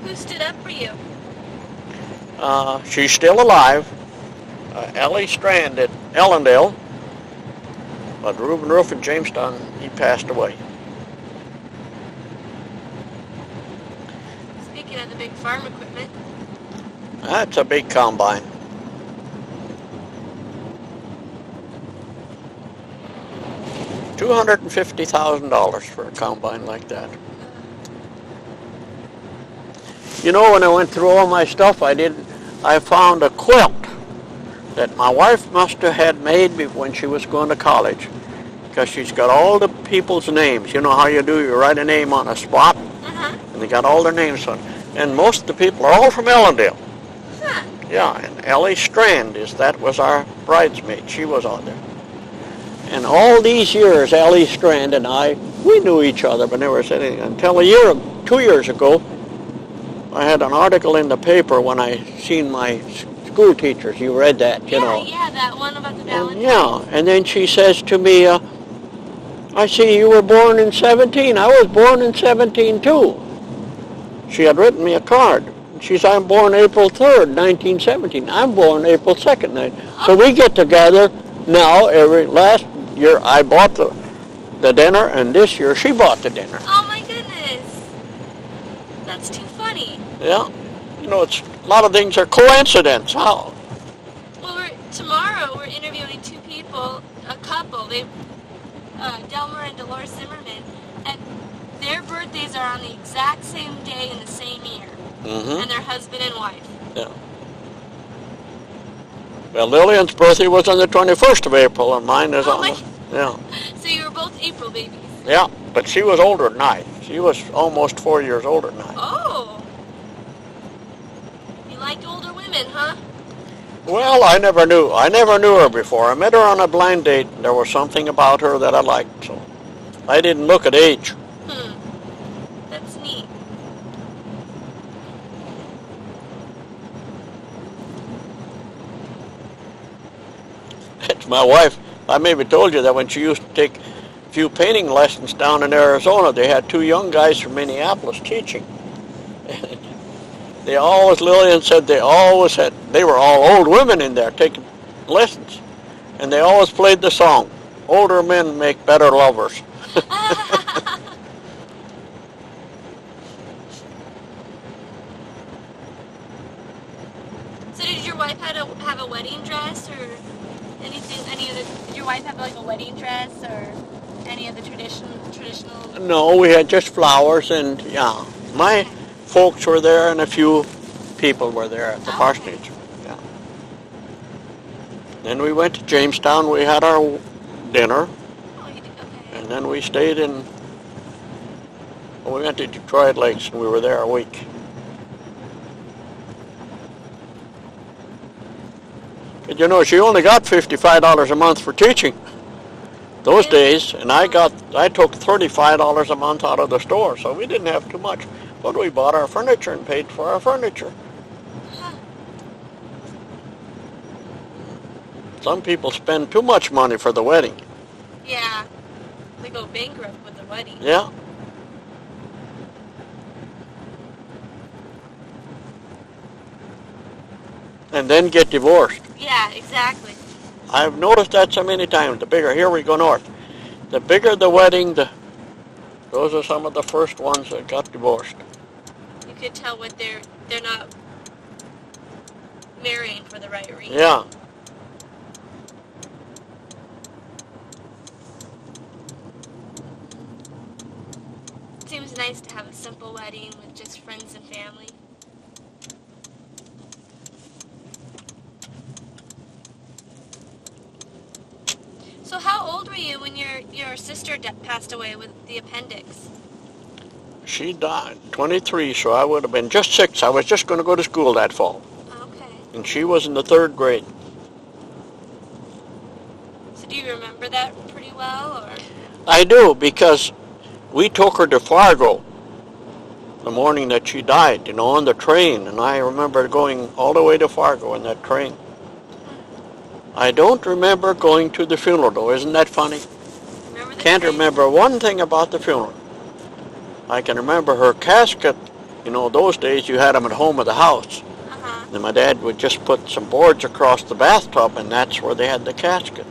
Who stood up for you? She's still alive. Ellie Strand at Ellendale. But Reuben Roof in Jamestown, he passed away. Speaking of the big farm equipment. That's a big combine. $250,000 for a combine like that. You know, when I went through all my stuff, I found a quilt that my wife must have had made when she was going to college, because she's got all the people's names. You know how you do, you write a name on a spot, and they got all their names on it. And most of the people are all from Ellendale. Huh. Yeah, and Ellie Strand was our bridesmaid. She was on there. And all these years, Ellie Strand and I, we knew each other, but never said anything. Until 2 years ago, I had an article in the paper when I seen my school teachers. You read that, you know. Yeah, that one about the Valentine. Yeah, and then she says to me, I see you were born in 17. I was born in 17 too. She had written me a card. She said, I'm born April 3rd, 1917. I'm born April 2nd. So we get together now last year I bought the dinner, and this year she bought the dinner. Oh my goodness. Yeah. You know, it's a lot of things are coincidence. How? Well, tomorrow we're interviewing two people, a couple. Delmer and Dolores Zimmerman, and their birthdays are on the exact same day in the same year. Mm-hmm. And they're husband and wife. Yeah. Well, Lillian's birthday was on the 21st of April, and mine is on the... Yeah. So you were both April babies. Yeah, but she was older than I. She was almost 4 years older than I. Oh. You liked older women, huh? Well, I never knew. I never knew her before. I met her on a blind date, and there was something about her that I liked, so I didn't look at age. That's neat. It's my wife. I maybe told you that when she used to take a few painting lessons down in Arizona, they had two young guys from Minneapolis teaching. Lillian said they were all old women in there taking lessons. And they always played the song, "Older men make better lovers." So did your wife have a wedding dress or anything? Did your wife have like a wedding dress or any of the traditional? No, we had just flowers and, yeah. My folks were there and a few people were there at the parsonage. Yeah. Then we went to Jamestown. We had our dinner. Oh, you did? Okay. And then we stayed we went to Detroit Lakes and we were there a week. But you know, she only got $55 a month for teaching those days, and I took $35 a month out of the store, so we didn't have too much. But we bought our furniture and paid for our furniture. Huh. Some people spend too much money for the wedding. Yeah. They go bankrupt with the wedding. Yeah. And then get divorced. Yeah, exactly. I've noticed that so many times. Here we go north. The bigger the wedding, those are some of the first ones that got divorced. You could tell what they're not marrying for the right reason. Yeah. Seems nice to have a simple wedding with just friends and family. So how old were you when your sister passed away with the appendix? She died 23, so I would have been just 6. I was just going to go to school that fall. Okay. And she was in the 3rd grade. So do you remember that pretty well, or? I do, because we took her to Fargo the morning that she died, on the train. And I remember going all the way to Fargo in that train. I don't remember going to the funeral, though. Isn't that funny? Can't remember one thing about the funeral. I can remember her casket. Those days you had them at home at the house. Uh-huh. And my dad would just put some boards across the bathtub, and that's where they had the casket.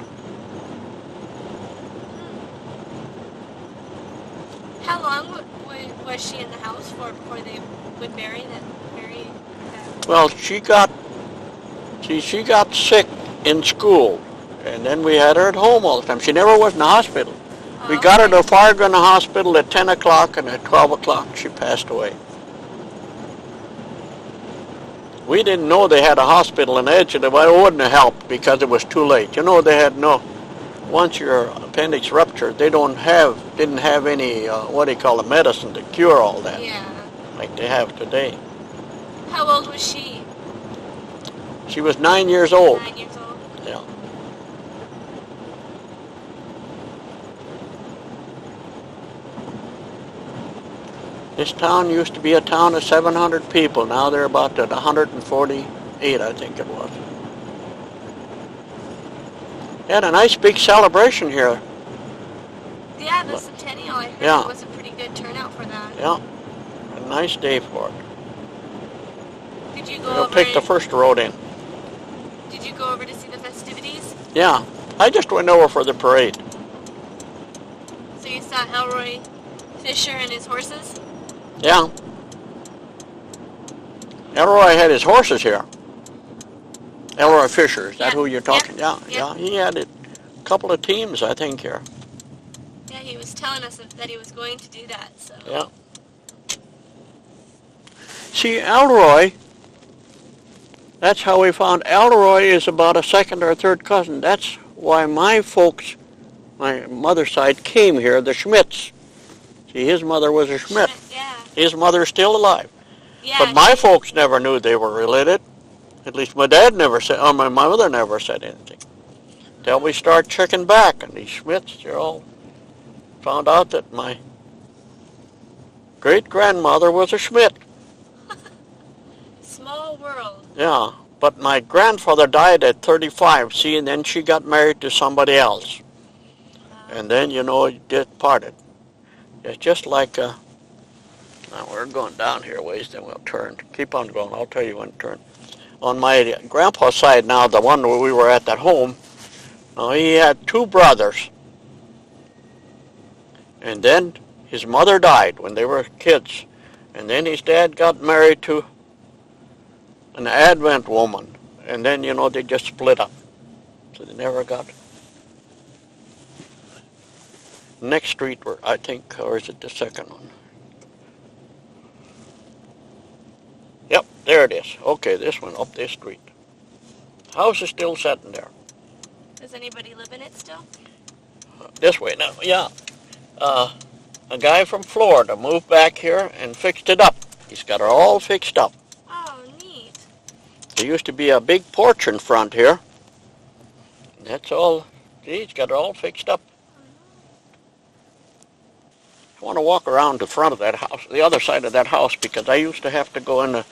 How long was she in the house for before they would bury that? Well, she got sick in school, and then we had her at home all the time. She never was in the hospital. We got her to Fargo in the hospital at 10 o'clock, and at 12 o'clock she passed away. We didn't know they had a hospital in Edgerton, but it wouldn't have helped because it was too late. They had once your appendix ruptured, they didn't have any, medicine to cure all that. Yeah. Like they have today. How old was she? She was 9 years old. 9 years old. Yeah. This town used to be a town of 700 people. Now they're about at 148, I think it was. Had a nice big celebration here. Yeah, the centennial. I heard it was a pretty good turnout for that. Yeah. A nice day for it. Did you go We'll over? take the first road in. Did you go over to see the festivities? Yeah. I just went over for the parade. So you saw Elroy Fisher and his horses? Yeah. Elroy had his horses here. Elroy Fisher, is that Yeah. who you're talking? Yeah. Yeah. He had a couple of teams, I think, here. Yeah, he was telling us that he was going to do that. So. Yeah. See, Elroy, that's how we found Elroy is about a second or third cousin. That's why my folks, my mother's side, came here, the Schmidts. See, his mother was a Schmidt. Yeah. His mother's still alive. Yeah. But my folks never knew they were related. At least my dad never said, or my mother never said anything. Till we start checking back, and these Schmidts, they all found out that my great-grandmother was a Schmidt. Small world. Yeah, but my grandfather died at 35, see, and then she got married to somebody else. And then, you know, it departed. It's just like, now we're going down here a ways, then we'll turn. Keep on going, I'll tell you when to turn. On my grandpa's side now, the one where we were at home, he had two brothers. And then his mother died when they were kids. And then his dad got married to an Advent woman. And then, you know, they just split up. So they never got. Next street, I think, or is it the second one? Yep, there it is. Okay, this one up this street. House is still sitting there. Does anybody live in it still? This way now, yeah. A guy from Florida moved back here and fixed it up. He's got it all fixed up. Oh, neat. There used to be a big porch in front here. That's all. See, he's got it all fixed up. I want to walk around the front of that house, the other side of that house, because I used to have to go in to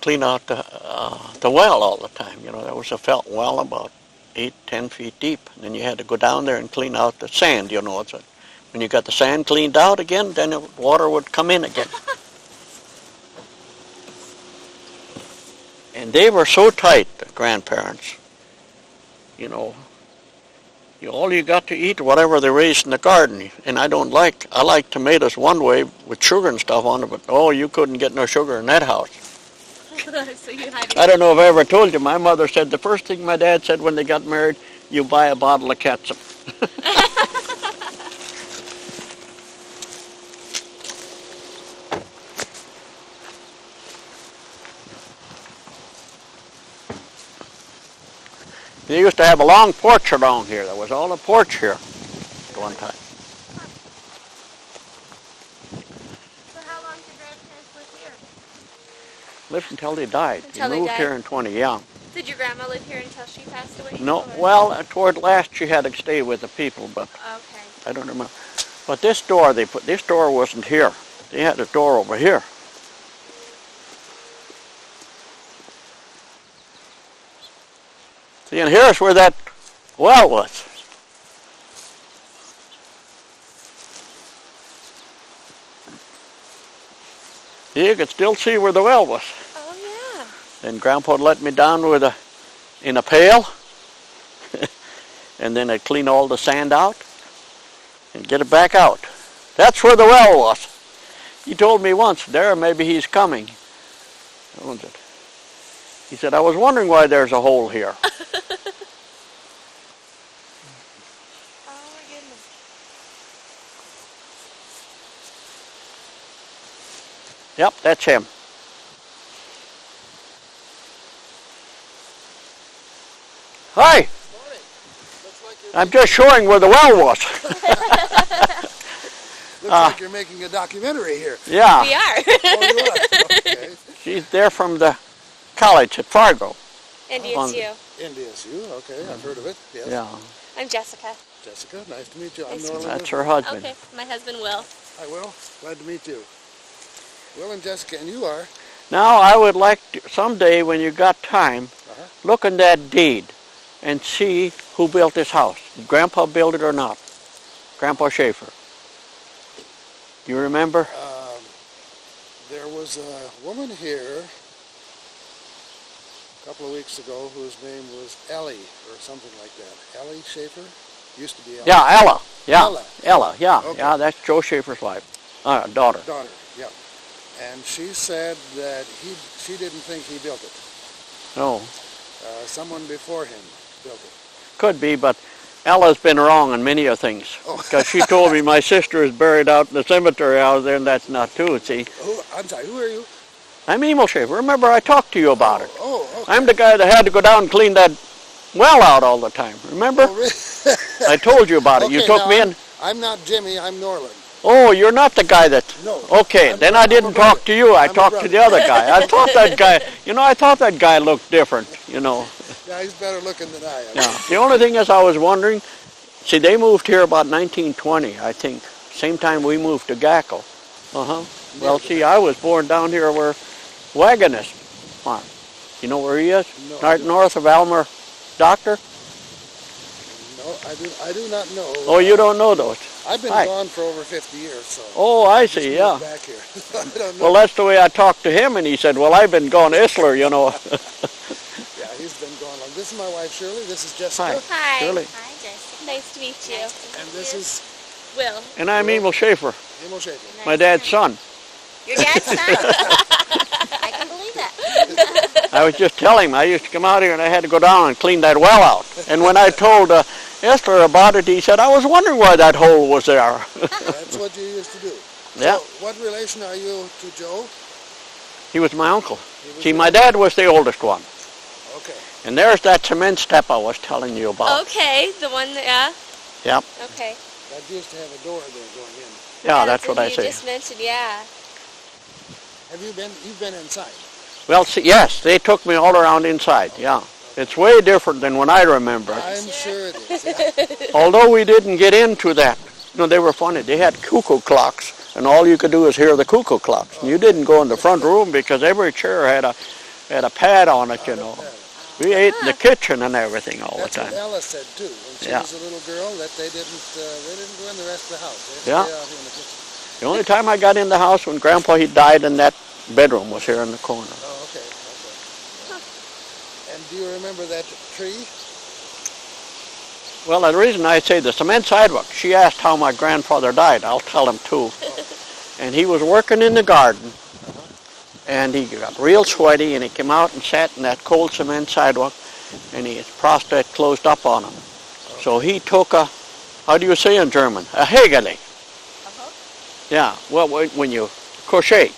clean out the well all the time. You know, there was a felt well about 8-10 feet deep. And then you had to go down there and clean out the sand, you know. When you got the sand cleaned out again, then the water would come in again. And they were so tight, the grandparents. You know, all you got to eat, whatever they raised in the garden. And I like tomatoes one way with sugar and stuff on it, but you couldn't get no sugar in that house. So you had I don't know if I ever told you, my mother said the first thing my dad said when they got married, you buy a bottle of ketchup. They used to have a long porch around here. There was all a porch here at one time. So how long did grandparents live here? Lived until they died. Until they they moved died. here in 20, yeah. Did your grandma live here until she passed away? No, or? well, toward last she had to stay with the people, but Okay. I don't remember. But this door, this door wasn't here. They had a door over here. See, and here's where that well was. You could still see where the well was. Oh, yeah. Then Grandpa let me down in a pail, and then I'd clean all the sand out and get it back out. That's where the well was. He told me once, there, maybe he's coming. He said, I was wondering why there's a hole here. Oh, my goodness. Yep, that's him. Hi. Morning. Looks like I'm just showing where the well was. Looks like you're making a documentary here. Yeah. We are. Oh, you are? Okay. She's there from the college at Fargo. NDSU. NDSU, okay, I've heard of it. Yes. Yeah. I'm Jessica. Jessica, nice to meet you. I'm Nice to Norland. That's her husband. Okay, my husband Will. Hi, Will. Glad to meet you. Will and Jessica, and you are? Now, I would like to, someday when you got time, look in that deed and see who built this house. Did Grandpa build it or not? Grandpa Schaffer. Do you remember? There was a woman here a couple of weeks ago whose name was Ellie or something like that. Ellie Schaffer? Used to be Ellie. Yeah, Ella. Yeah, Ella. Ella. Yeah, Okay. yeah. That's Joe Schaffer's wife, daughter. Daughter, yeah. and she said that she didn't think he built it. No. Someone before him built it. Could be, but Ella's been wrong on many of things. Because she told me my sister is buried out in the cemetery out there, and that's not true, see. I'm sorry, who are you? I'm Emil Schaffer. Remember, I talked to you about it. Okay. I'm the guy that had to go down and clean that well out all the time. Remember? Oh, really? I told you about it. Okay, You took me in. I'm not Jimmy, I'm Norland. Oh, you're not the guy that... No. Okay, then I didn't talk to you. I talked to the other guy. I thought that guy... I thought that guy looked different, Yeah, he's better looking than I am. Yeah. The only thing is I was wondering, see, they moved here about 1920, I think. Same time we moved to Gackle. Well, see, I was born down here where Wagonist farm. You know where he is? No, North of Almer Doctor? No, I do not know. Oh, you don't know those? I've been gone for over 50 years, so... Oh, I see, yeah. Back here. I don't know. Well, that's the way I talked to him, and he said, well, I've been gone Isler, Yeah, he's been gone long. This is my wife, Shirley. This is Jessica. Hi. Shirley. Hi, Jessica. Nice to meet you. And this is Will. And I'm Emil Schaffer, Emil Schaffer. my dad's son. Your dad's son? I can believe that. I was just telling him, I used to come out here and I had to go down and clean that well out. And when I told Esther about it, he said, I was wondering why that hole was there. That's what you used to do. Yeah. So, what relation are you to Joe? He was my uncle. See, my dad was the oldest one. Okay. And there's that cement step I was telling you about. Okay, the one that, Yep. Okay. That used to have a door there going in. Yeah, that's what I You say. just mentioned, yeah. You've been inside? Well, see, yes, they took me all around inside, yeah. It's way different than when I remember it. I'm sure it is, yeah. Although we didn't get into that. They were funny. They had cuckoo clocks, and all you could do is hear the cuckoo clocks. And you didn't go in the front room because every chair had a pad on it, We ate in the kitchen and everything all the time. That's what Ella said, too, when she was a little girl, that they didn't go in the rest of the house. They stay out here in the kitchen. The only time I got in the house when Grandpa, he died in that bedroom, was here in the corner. Oh, okay. And do you remember that tree? Well, the reason I say the cement sidewalk, she asked how my grandfather died. I'll tell him, too. And he was working in the garden, and he got real sweaty, and he came out and sat in that cold cement sidewalk, and his prostate closed up on him. So he took a, how do you say in German? A Hegele. Yeah, well, when you crochet.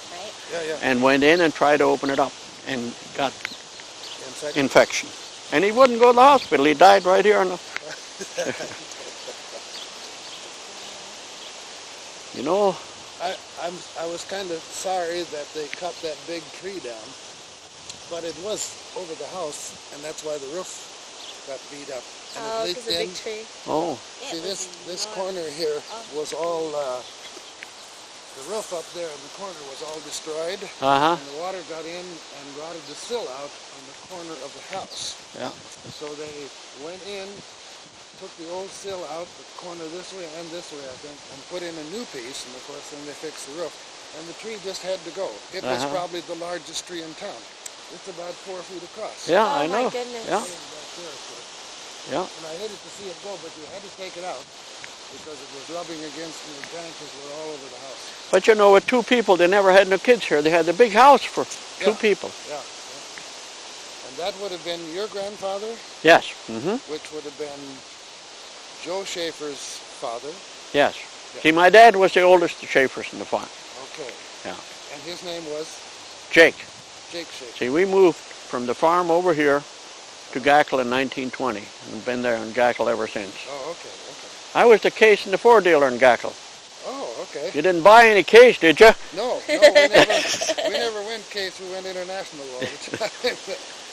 Yeah. And went in and tried to open it up and got infection. And he wouldn't go to the hospital. He died right here. I was kind of sorry that they cut that big tree down, but it was over the house, and that's why the roof got beat up. And it leaked in. Big tree. Oh. See, this corner here was all... the roof up there in the corner was all destroyed, and the water got in and rotted the sill out on the corner of the house. Yeah. So they went in, took the old sill out, the corner this way and this way, I think, and put in a new piece, and of course then they fixed the roof. And the tree just had to go. It was probably the largest tree in town. It's about 4 feet across. Yeah, I know. My goodness. Yeah. Yeah. And I hated to see it go, but you had to take it out, because it was rubbing against and the branches were all over the house. But with 2 people, they never had no kids here. They had the big house for 2 people. Yeah. And that would have been your grandfather? Yes. Mm-hmm. Which would have been Joe Schaffer's father? Yes. Yeah. See, my dad was the oldest of Schaffers in the farm. Okay. Yeah. And his name was? Jake. Jake Schaffer. See, we moved from the farm over here to Gackle in 1920 and been there in Gackle ever since. Oh, okay. I was the case in the Ford dealer in Gackle. Oh, okay. You didn't buy any case, did you? No, we never went case. We went international all the time.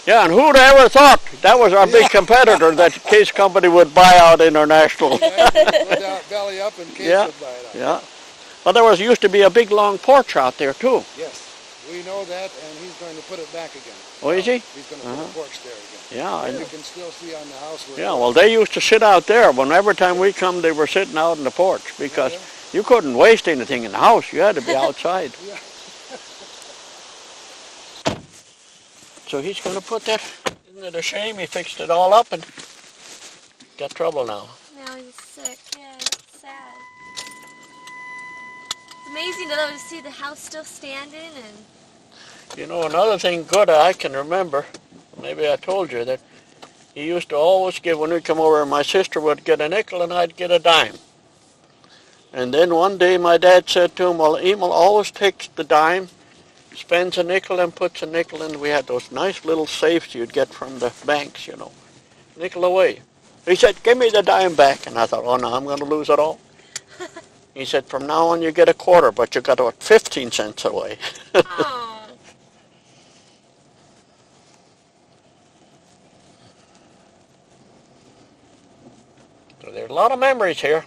Yeah, and who'd ever thought that was our big competitor, that case company would buy out international. Belly up and case would buy it out. Yeah. Well, there used to be a big long porch out there too. Yes, we know that, and he's going to put it back again. Oh, is he? He's going to put a porch there again. Yeah, and you can still see on the house. Yeah, well, they used to sit out there. Every time we come, they were sitting out in the porch because you couldn't waste anything in the house. You had to be outside. Yeah. So he's going to put that. Isn't it a shame? He fixed it all up and got trouble now. Now he's sick. Yeah, it's sad. amazing to see the house still standing. And You know, another thing good I can remember, maybe I told you, that he used to always give, when we come over, my sister would get a nickel and I'd get a dime. And then one day my dad said to him, well, Emil always takes the dime, spends a nickel and puts a nickel in. We had those nice little safes you'd get from the banks, you know. Nickel away. He said, give me the dime back. And I thought, oh, no, I'm going to lose it all. He said, from now on you get a quarter, but you got to put 15 cents away. oh, So there's a lot of memories here.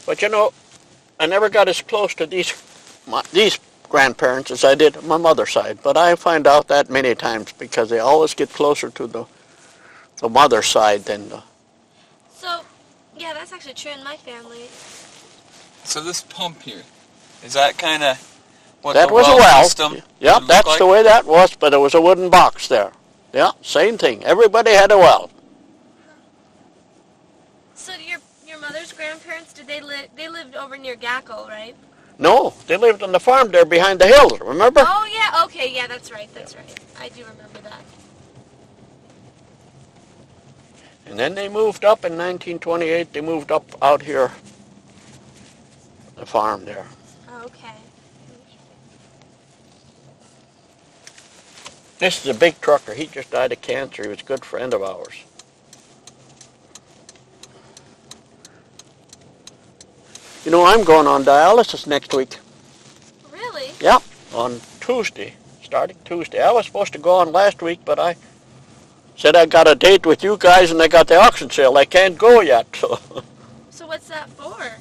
But you know, I never got as close to these grandparents as I did my mother's side. But I find out that many times because they always get closer to the mother's side than the... So, yeah, that's actually true in my family. So this pump here, is that kind of what that the was well a well. system Yep, would that's look like? the way that was, but there was a wooden box there. Yeah, same thing. Everybody had a well. So your mother's grandparents, did they lived over near Gackle, right? No, they lived on the farm there behind the hills, remember? Oh, yeah, okay, yeah, that's right. I do remember that. And then they moved up in 1928. They moved up out here, the farm there. Oh, okay. This is a big trucker. He just died of cancer. He was a good friend of ours. You know, I'm going on dialysis next week. Really? Yeah, on Tuesday, starting Tuesday. I was supposed to go on last week, but I said I got a date with you guys and I got the auction sale. I can't go yet. So what's that for?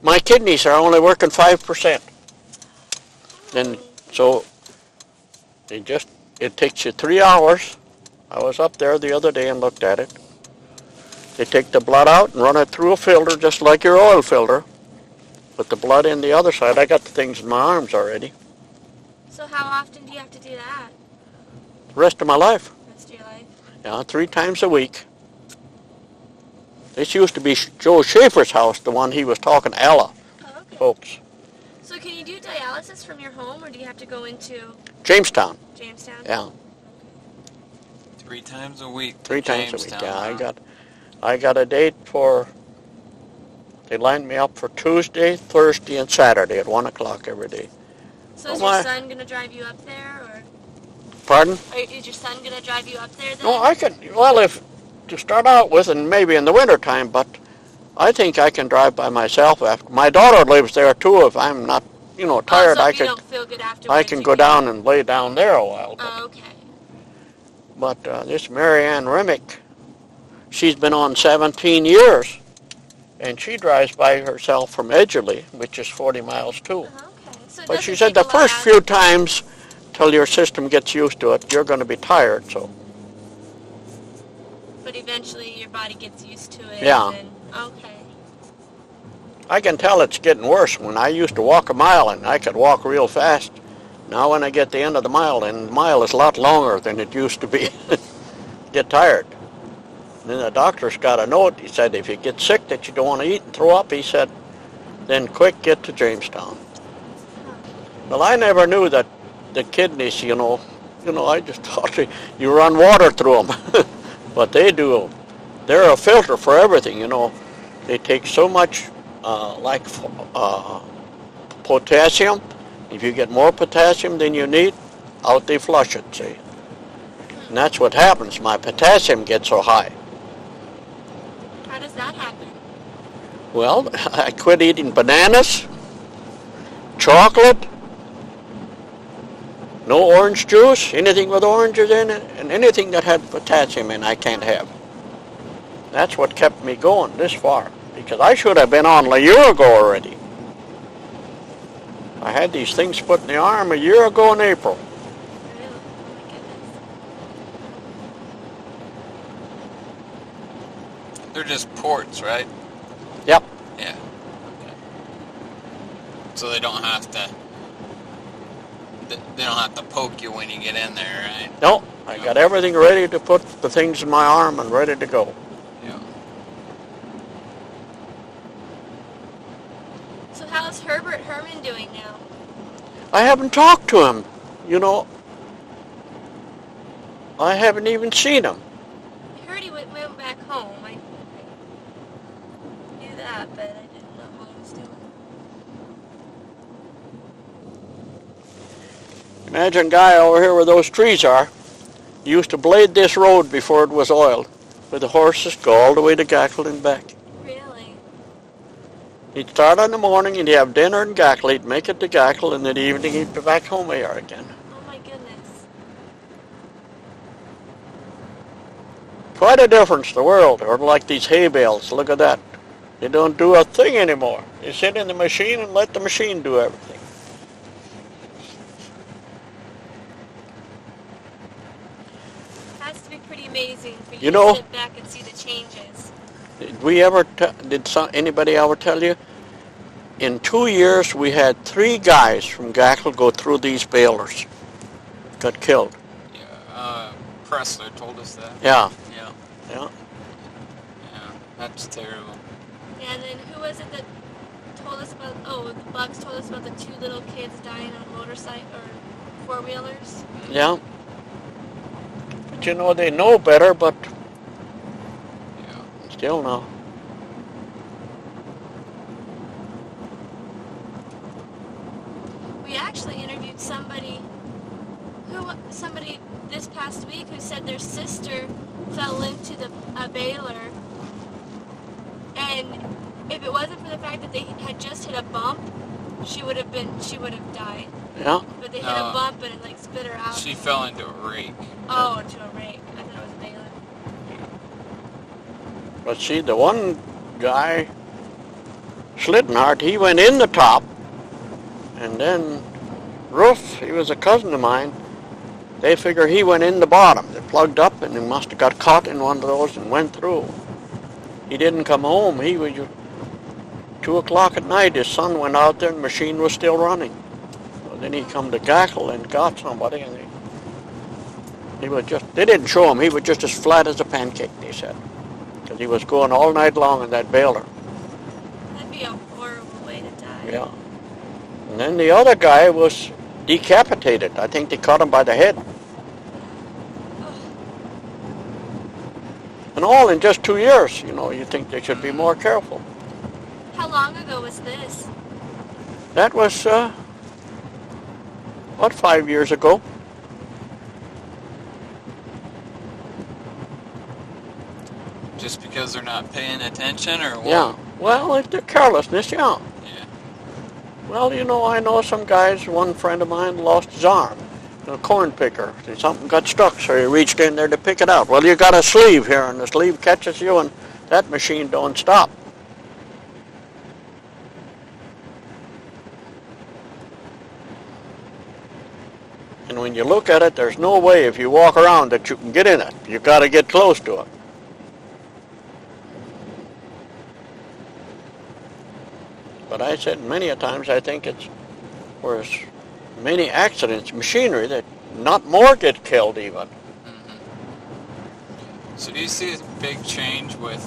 My kidneys are only working 5%. And so it takes you 3 hours. I was up there the other day and looked at it. They take the blood out and run it through a filter just like your oil filter. Put the blood in the other side. I got the things in my arms already. So how often do you have to do that? The rest of my life. Rest of your life? Yeah, 3 times a week. This used to be Joe Schaffer's house, the one he was talking to Ella, Oh, okay. folks. So can you do dialysis from your home, or do you have to go into Jamestown. Jamestown? Yeah, 3 times a week. 3 times a week. Jamestown, Yeah, huh? I got a date for. They lined me up for Tuesday, Thursday, and Saturday at 1 o'clock every day. So is Oh, my. your son going to drive you up there, or Pardon? is your son going to drive you up there then? No, I can. Well, if to start out with, and maybe in the wintertime, but I think I can drive by myself. After my daughter lives there too. If I'm not, tired, so I if you could. don't feel good afterwards, I can go down and lay down there a while. Oh, okay. But this Mary Ann Remick, she's been on 17 years, and she drives by herself from Edgerly, which is 40 miles too. Okay. So it But she doesn't said take the a lot first out few of- times, till your system gets used to it, you're going to be tired. So But eventually your body gets used to it. Yeah. And, okay. I can tell it's getting worse. When I used to walk a mile and I could walk real fast, now when I get the end of the mile, and the mile is a lot longer than it used to be, get tired. And then the doctor's got a note. He said if you get sick that you don't want to eat and throw up, he said, then quick get to Jamestown. Well, I never knew that the kidneys, I just thought you run water through them. But they do. They're a filter for everything, They take so much, potassium. If you get more potassium than you need, out they flush it, see. And that's what happens. My potassium gets so high. How does that happen? Well, I quit eating bananas, chocolate, no orange juice, anything with oranges in it, and anything that had potassium in I can't have. That's what kept me going this far, because I should have been on a year ago already. I had these things put in the arm a year ago in April. Really? Oh my goodness. They're just ports, right? Yep. Yeah. Okay. So they don't have to. They don't have to poke you when you get in there, right? No, I got everything ready to put the things in my arm and ready to go. Yeah. how's Herbert Herman doing now? I haven't talked to him. You know, I haven't even seen him. I heard he went back home. I knew that, but I didn't know how he was doing. Imagine a guy over here where those trees are. He used to blade this road before it was oiled, with the horses go all the way to Gackle and back. Really? He'd start in the morning and he'd have dinner in Gackle. He'd make it to Gackle, and in the evening he'd be back home here again. Oh my goodness. Quite a difference, the world. Or like these hay bales, look at that. They don't do a thing anymore. You sit in the machine and let the machine do everything. Has to be pretty amazing for you, You know, to sit back and see the changes. Did anybody ever tell you? In 2 years, we had 3 guys from Gackle go through these balers. Got killed. Yeah, Pressler told us that. Yeah. Yeah. Yeah. Yeah, that's terrible. Yeah, and then who was it that told us about, the Bugs told us about the 2 little kids dying on motorcycle or four-wheelers? Yeah. But you know, they know better, but Yeah. still no. We actually interviewed somebody this past week who said their sister fell into a baler, and if it wasn't for the fact that they had just hit a bump, she would have died. Yeah. But they hit a bump and it like spit her out. She fell into a rake. Oh, into a rake. I thought it was a baler. But see, the one guy, Schlittenhardt, he went in the top, and then Ruff, he was a cousin of mine, they figure he went in the bottom. They plugged up, and he must have got caught in one of those and went through. He didn't come home. He was 2 o'clock at night. His son went out there, and the machine was still running. So then he come to Gackle and got somebody, and he was just, they didn't show him. He was just as flat as a pancake, they said, because he was going all night long in that baler. That'd be a horrible way to die. Yeah. And then the other guy was decapitated. I think they caught him by the head. And all in just 2 years. You know, you think they should be more careful. How long ago was this? That was, 5 years ago. Just because they're not paying attention, or what? Yeah. Well, it's the carelessness, yeah. Yeah. Well, you know, I know some guys, one friend of mine lost his arm. A corn picker. Something got stuck, so he reached in there to pick it out. Well, you got a sleeve here, and the sleeve catches you, and that machine don't stop. And when you look at it, there's no way if you walk around that you can get in it. You got to get close to it. But I said many a times, I think it's where it's many accidents, machinery, that not more get killed even. Mm-hmm. So do you see a big change with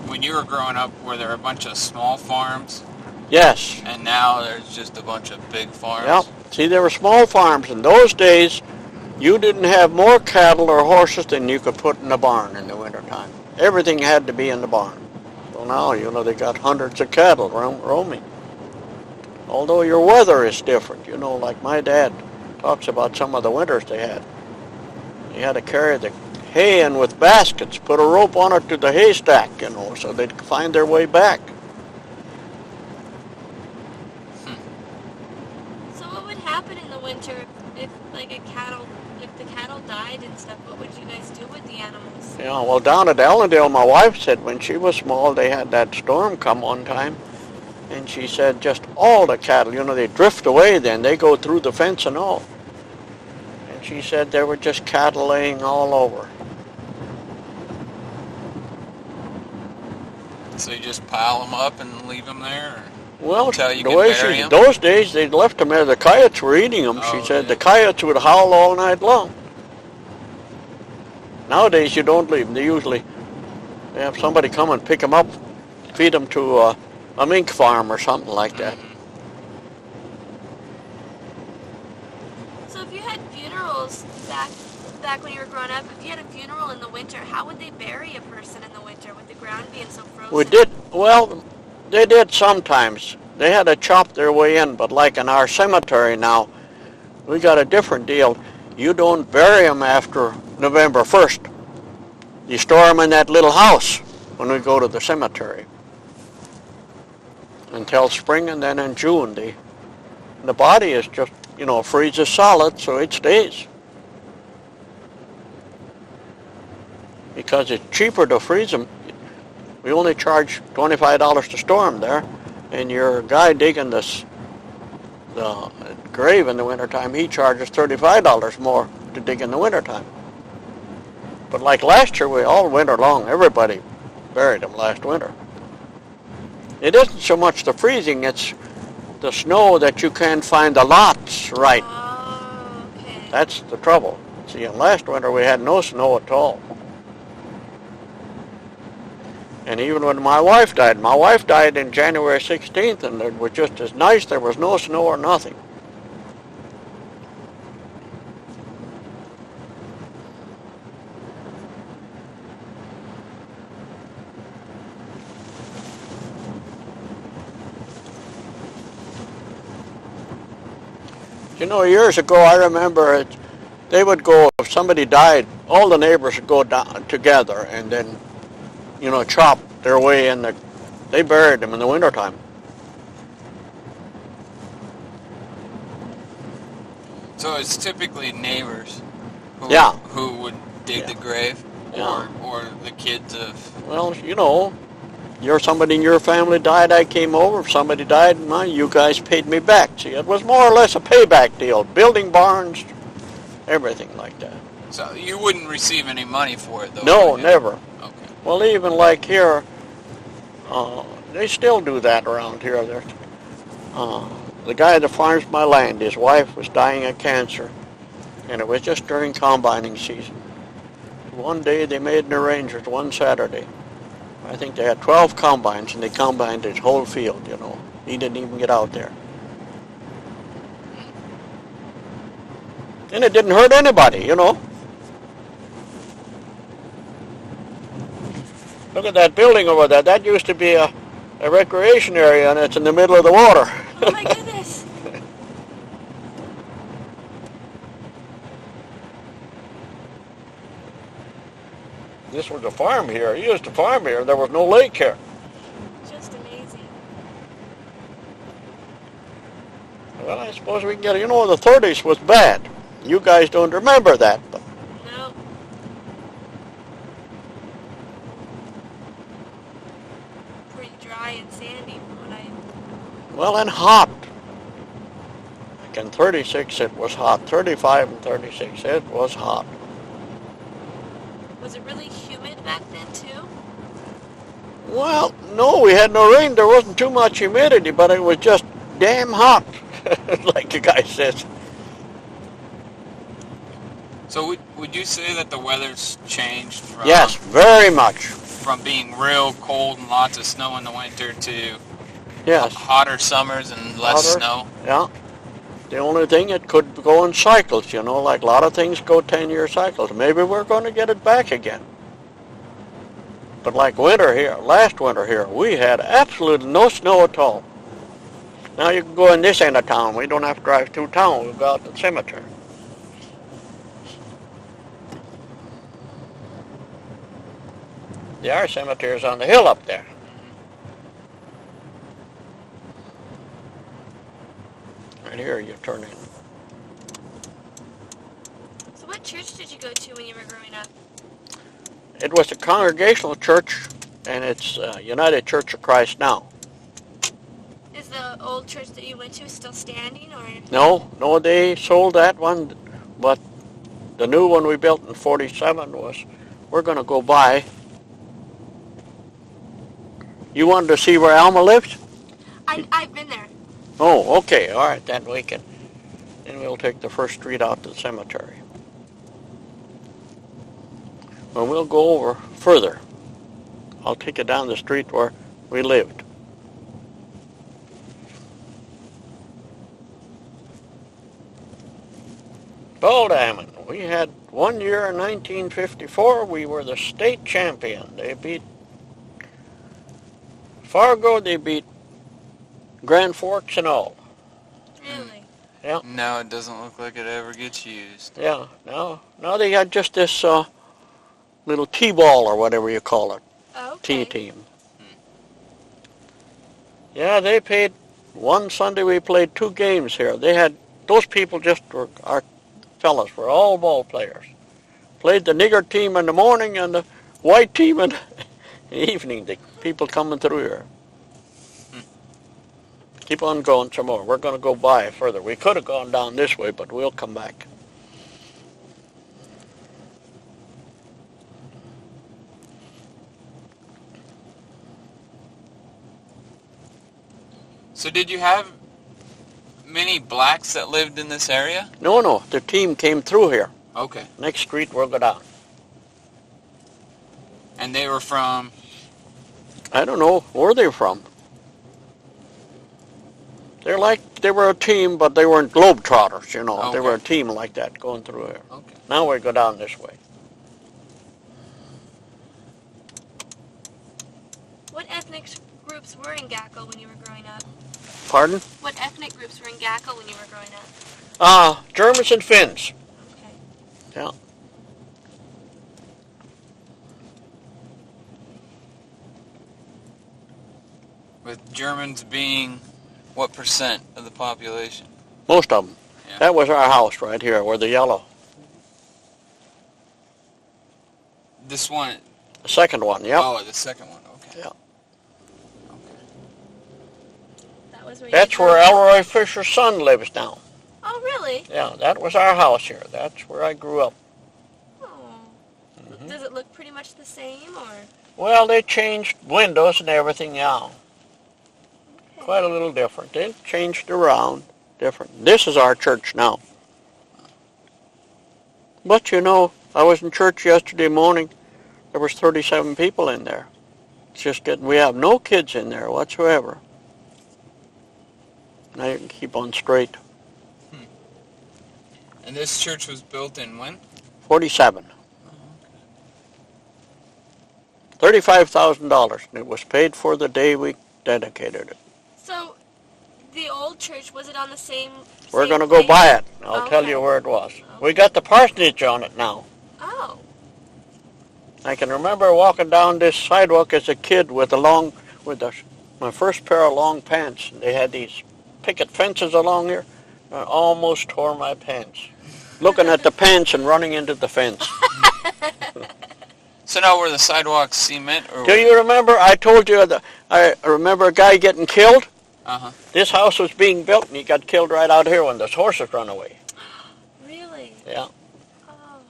when you were growing up, where there were a bunch of small farms? Yes. And now there's just a bunch of big farms? Yep. See, there were small farms. In those days, you didn't have more cattle or horses than you could put in the barn in the wintertime. Everything had to be in the barn. So now, you know, they got hundreds of cattle roaming. Although your weather is different, you know, like my dad talks about some of the winters they had. They had to carry the hay in with baskets, put a rope on it to the haystack, you know, so they'd find their way back. So what would happen in the winter if the cattle died and stuff? What would you guys do with the animals? Yeah, well, down at Allendale, my wife said when she was small, they had that storm come one time. And she said just all the cattle, you know, they drift away then. They go through the fence and all. And she said there were just cattle laying all over. So you just pile them up and leave them there? Well, until you the can way bury them? those days, they left them there. The coyotes were eating them. Oh, She said yeah. the coyotes would howl all night long. Nowadays, you don't leave them. They have somebody come and pick them up, feed them to a mink farm or something like that. back when you were growing up, if you had a funeral in the winter, how would they bury a person in the winter with the ground being so frozen? We did, well, they did sometimes. They had to chop their way in, but like in our cemetery now, we got a different deal. You don't bury them after November 1st. You store them in that little house when we go to the cemetery until spring, and then in June the body is just, freezes solid, so it stays. Because it's cheaper to freeze them. We only charge $25 to store them there, and your guy digging the grave in the wintertime, he charges $35 more to dig in the wintertime. But like last year, we all winter long, everybody buried them last winter. It isn't so much the freezing, it's the snow that you can't find the lots right. Oh, okay. That's the trouble. See, last winter we had no snow at all. And even when my wife died in January 16th, and it was just as nice, there was no snow or nothing. Years ago, I remember they would go, if somebody died, all the neighbors would go down together and then, chop their way in. They buried them in the wintertime. So it's typically neighbors who would dig the grave, or the kids of... Well, you're somebody in your family died, I came over. If somebody died, you guys paid me back. See, it was more or less a payback deal. Building barns, everything like that. So you wouldn't receive any money for it, though? No, never. Okay. Well, even like here, they still do that around here. The guy that farms my land, his wife was dying of cancer, and it was just during combining season. One day they made an arrangement, one Saturday. I think they had 12 combines, and they combined his whole field, He didn't even get out there. And it didn't hurt anybody, Look at that building over there. That used to be a recreation area, and it's in the middle of the water. Oh my goodness. This was a farm here. He used to farm here. There was no lake here. Just amazing. Well, I suppose we can get it. The 30s was bad. You guys don't remember that, but... No. Pretty dry and sandy from what I... Well, and hot. Like in 36 it was hot. 35 and 36 it was hot. Was it really humid back then, too? Well, no, we had no rain. There wasn't too much humidity, but it was just damn hot, like the guy says. So would you say that the weather's changed from... Yes, very much. From being real cold and lots of snow in the winter to yes, hotter summers and less snow? Yeah. The only thing, it could go in cycles, like a lot of things go 10-year cycles. Maybe we're going to get it back again. But like last winter here, we had absolutely no snow at all. Now you can go in this end of town. We don't have to drive through town. We'll go out to the cemetery. Our cemetery is on the hill up there. Right here you turn in. So what church did you go to when you were growing up? It was a Congregational church, and it's United Church of Christ now. Is the old church that you went to still standing, or? No, they sold that one, but the new one we built in 47 we're going to go by. You wanted to see where Alma lives? I've been there. Oh, okay, all right, then we'll take the first street out to the cemetery. Well, we'll go over further. I'll take you down the street where we lived. Oh, Diamond. We had one year in 1954, we were the state champion. They beat Fargo, they beat Grand Forks and all. Really? Yeah. No, it doesn't look like it ever gets used. Yeah, now they got just this little T-ball or whatever you call it, Okay. T-team. Yeah, they played, one Sunday we played 2 games here. They had, those people just were, our fellas were all ball players. Played the nigger team in the morning and the white team in the evening, the people coming through here. Keep on going some more. We're going to go by further. We could have gone down this way, but we'll come back. So did you have many blacks that lived in this area? No, the team came through here. Okay. Next street, we'll go down. And they were from... I don't know where they're from. They were a team, but they weren't globetrotters, you know. Okay. They were a team like that going through here. Okay. Now we go down this way. What ethnic groups were in Gackle when you were growing up? Pardon? What ethnic groups were in Gackle when you were growing up? Germans and Finns. Okay. Yeah. With Germans being what percent of the population? Most of them. Yeah. That was our house right here, where the yellow. This one... The second one, yep. Oh, the second one, okay. Yeah. That was where That's you where Elroy Fisher's son lives now. Oh, really? Yeah, that was our house here. That's where I grew up. Oh. Does it look pretty much the same, or? Well, they changed windows and everything now. Okay. Quite a little different. They changed around different. This is our church now. But you know, I was in church yesterday morning. There was 37 people in there. It's just getting, we have no kids in there whatsoever. Now you can keep on straight. And this church was built in when? 47. $35,000. And it was paid for the day we dedicated it. So, the old church, was it on the same We're going to place? go by it. I'll tell Okay. you where it was. Okay. We got the parsonage on it now. Oh. I can remember walking down this sidewalk as a kid with my first pair of long pants. They had these picket fences along here. I almost tore my pants. Looking at the pants and running into the fence. So now were the sidewalks cement or... Do you remember? I told you that I remember a guy getting killed. Uh-huh. This house was being built and he got killed right out here when those horses run away. Really? Yeah. Oh.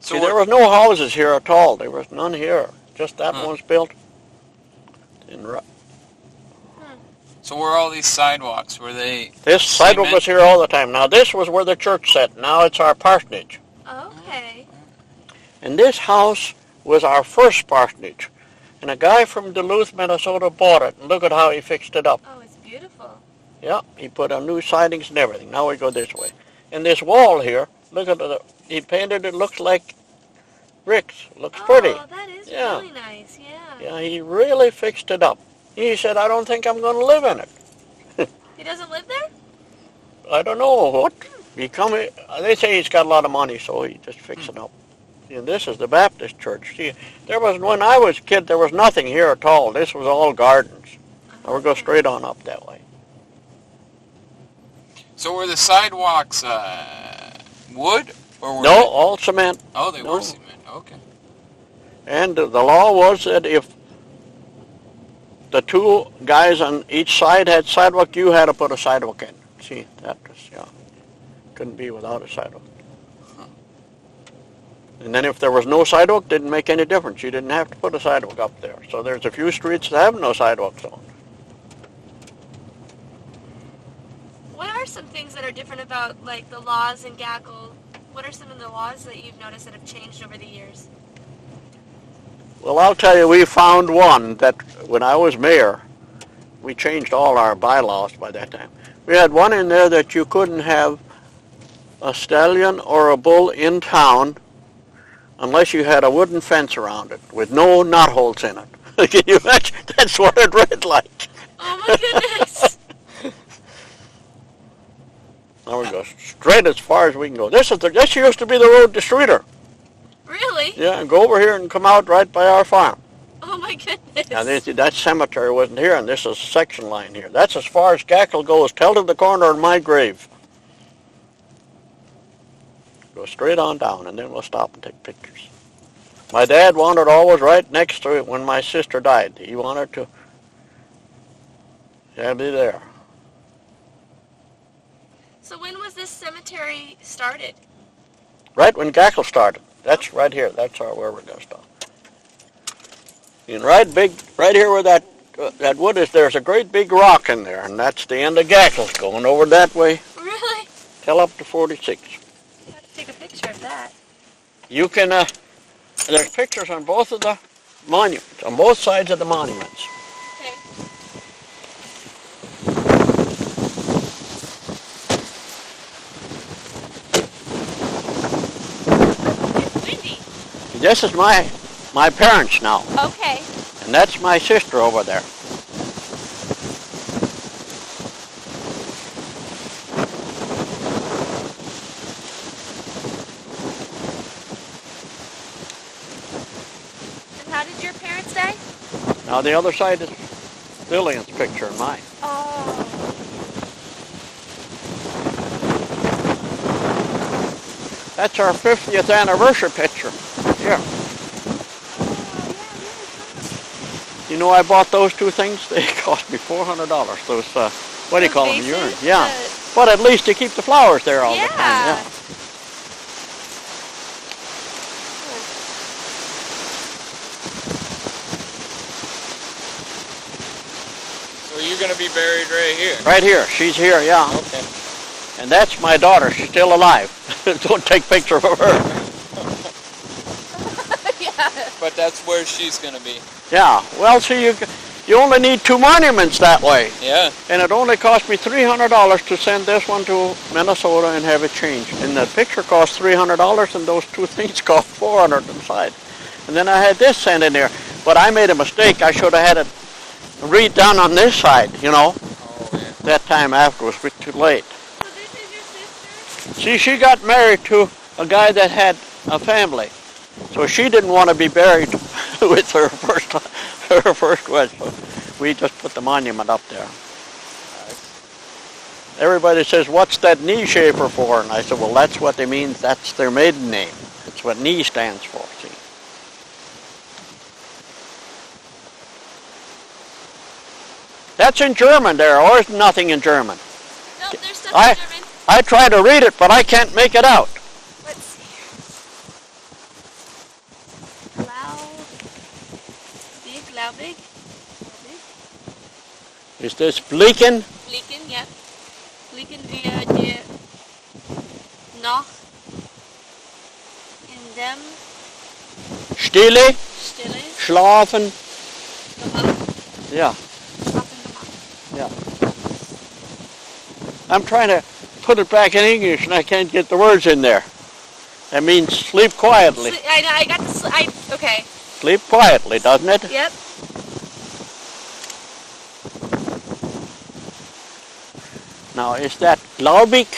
So See, there was no houses here at all. There was none here. Just that one's built. So were all these sidewalks, were they... This sidewalk was here all the time. Now this was where the church sat. Now it's our parsonage. Okay. And this house was our first parsonage. And a guy from Duluth, Minnesota bought it. And look at how he fixed it up. Oh, it's beautiful. Yeah, he put on new sidings and everything. Now we go this way. And this wall here, look at he painted it, looks like bricks. Looks pretty. Oh, that is Yeah. really nice, yeah. Yeah, he really fixed it up. He said, I don't think I'm going to live in it. He doesn't live there? I don't know what. They say he's got a lot of money, so he just fixed it up. And this is the Baptist church. See, when I was a kid, there was nothing here at all. This was all gardens. Now we'll go straight on up that way. So were the sidewalks wood? Or were No, all cement. Oh, they no. were cement. Okay. And the law was that if the two guys on each side had sidewalk, you had to put a sidewalk in. See, that was, couldn't be without a sidewalk. And then if there was no sidewalk, didn't make any difference. You didn't have to put a sidewalk up there. So there's a few streets that have no sidewalks on. What are some things that are different about, like, the laws in Gackle? What are some of the laws that you've noticed that have changed over the years? Well, I'll tell you, we found one that when I was mayor, we changed all our bylaws by that time. We had one in there that you couldn't have a stallion or a bull in town unless you had a wooden fence around it with no knot holes in it. Can you imagine? That's what it read like. Oh my goodness. Now we go straight as far as we can go. This used to be the road to Streeter. Really? Yeah, and go over here and come out right by our farm. Oh my goodness. Now that cemetery wasn't here, and this is a section line here. That's as far as Gackle goes. Tell to the corner of my grave. Go straight on down, and then we'll stop and take pictures. My dad wanted always right next to it when my sister died. He wanted to be there. So when was this cemetery started? Right when Gackle started. That's right here. That's where we're going to stop. And right here where that wood is, there's a great big rock in there, and that's the end of Gackle's going over that way. Really? Till up to 46. I have to take a picture of that. You can, there's pictures on both of the monuments, on both sides of the monuments. Okay. It's windy. This is my parents now, Okay. and that's my sister over there. And how did your parents die? Now the other side is Lillian's picture and mine. Oh. That's our 50th anniversary picture. Here. You know, I bought those two things. They cost me $400. Those, what do you call them? Vases? Urns. Yeah. But at least you keep the flowers there all the time. Yeah. So you're going to be buried right here? Right here. She's here, yeah. Okay. And that's my daughter. She's still alive. Don't take pictures of her. Yeah. But that's where she's going to be. Yeah. Well, see, you only need 2 monuments that way. Yeah. And it only cost me $300 to send this one to Minnesota and have it changed. And the picture cost $300, and those 2 things cost $400 inside. And then I had this sent in there. But I made a mistake. I should have had it redone on this side, you know. Oh, yeah. That time after was too late. So this is your sister? See, she got married to a guy that had a family. So she didn't want to be buried with her first wife. So we just put the monument up there. Everybody says, what's that knee Schaffer for? And I said, well, that's what they mean. That's their maiden name. That's what knee stands for, see. That's in German there, or is nothing in German? No, there's stuff in German. I try to read it, but I can't make it out. Let's see here. Laubig. Is this Blicken? Blicken, ja. Blicken wir die Nacht in dem Stille, Stille Schlafen. gemacht. Yeah, Schlafen gemacht. yeah. I'm trying to put it back in English, and I can't get the words in there. That means sleep quietly. I know, I got the, okay. Sleep quietly, doesn't it? Yep. Now, is that Glaubig?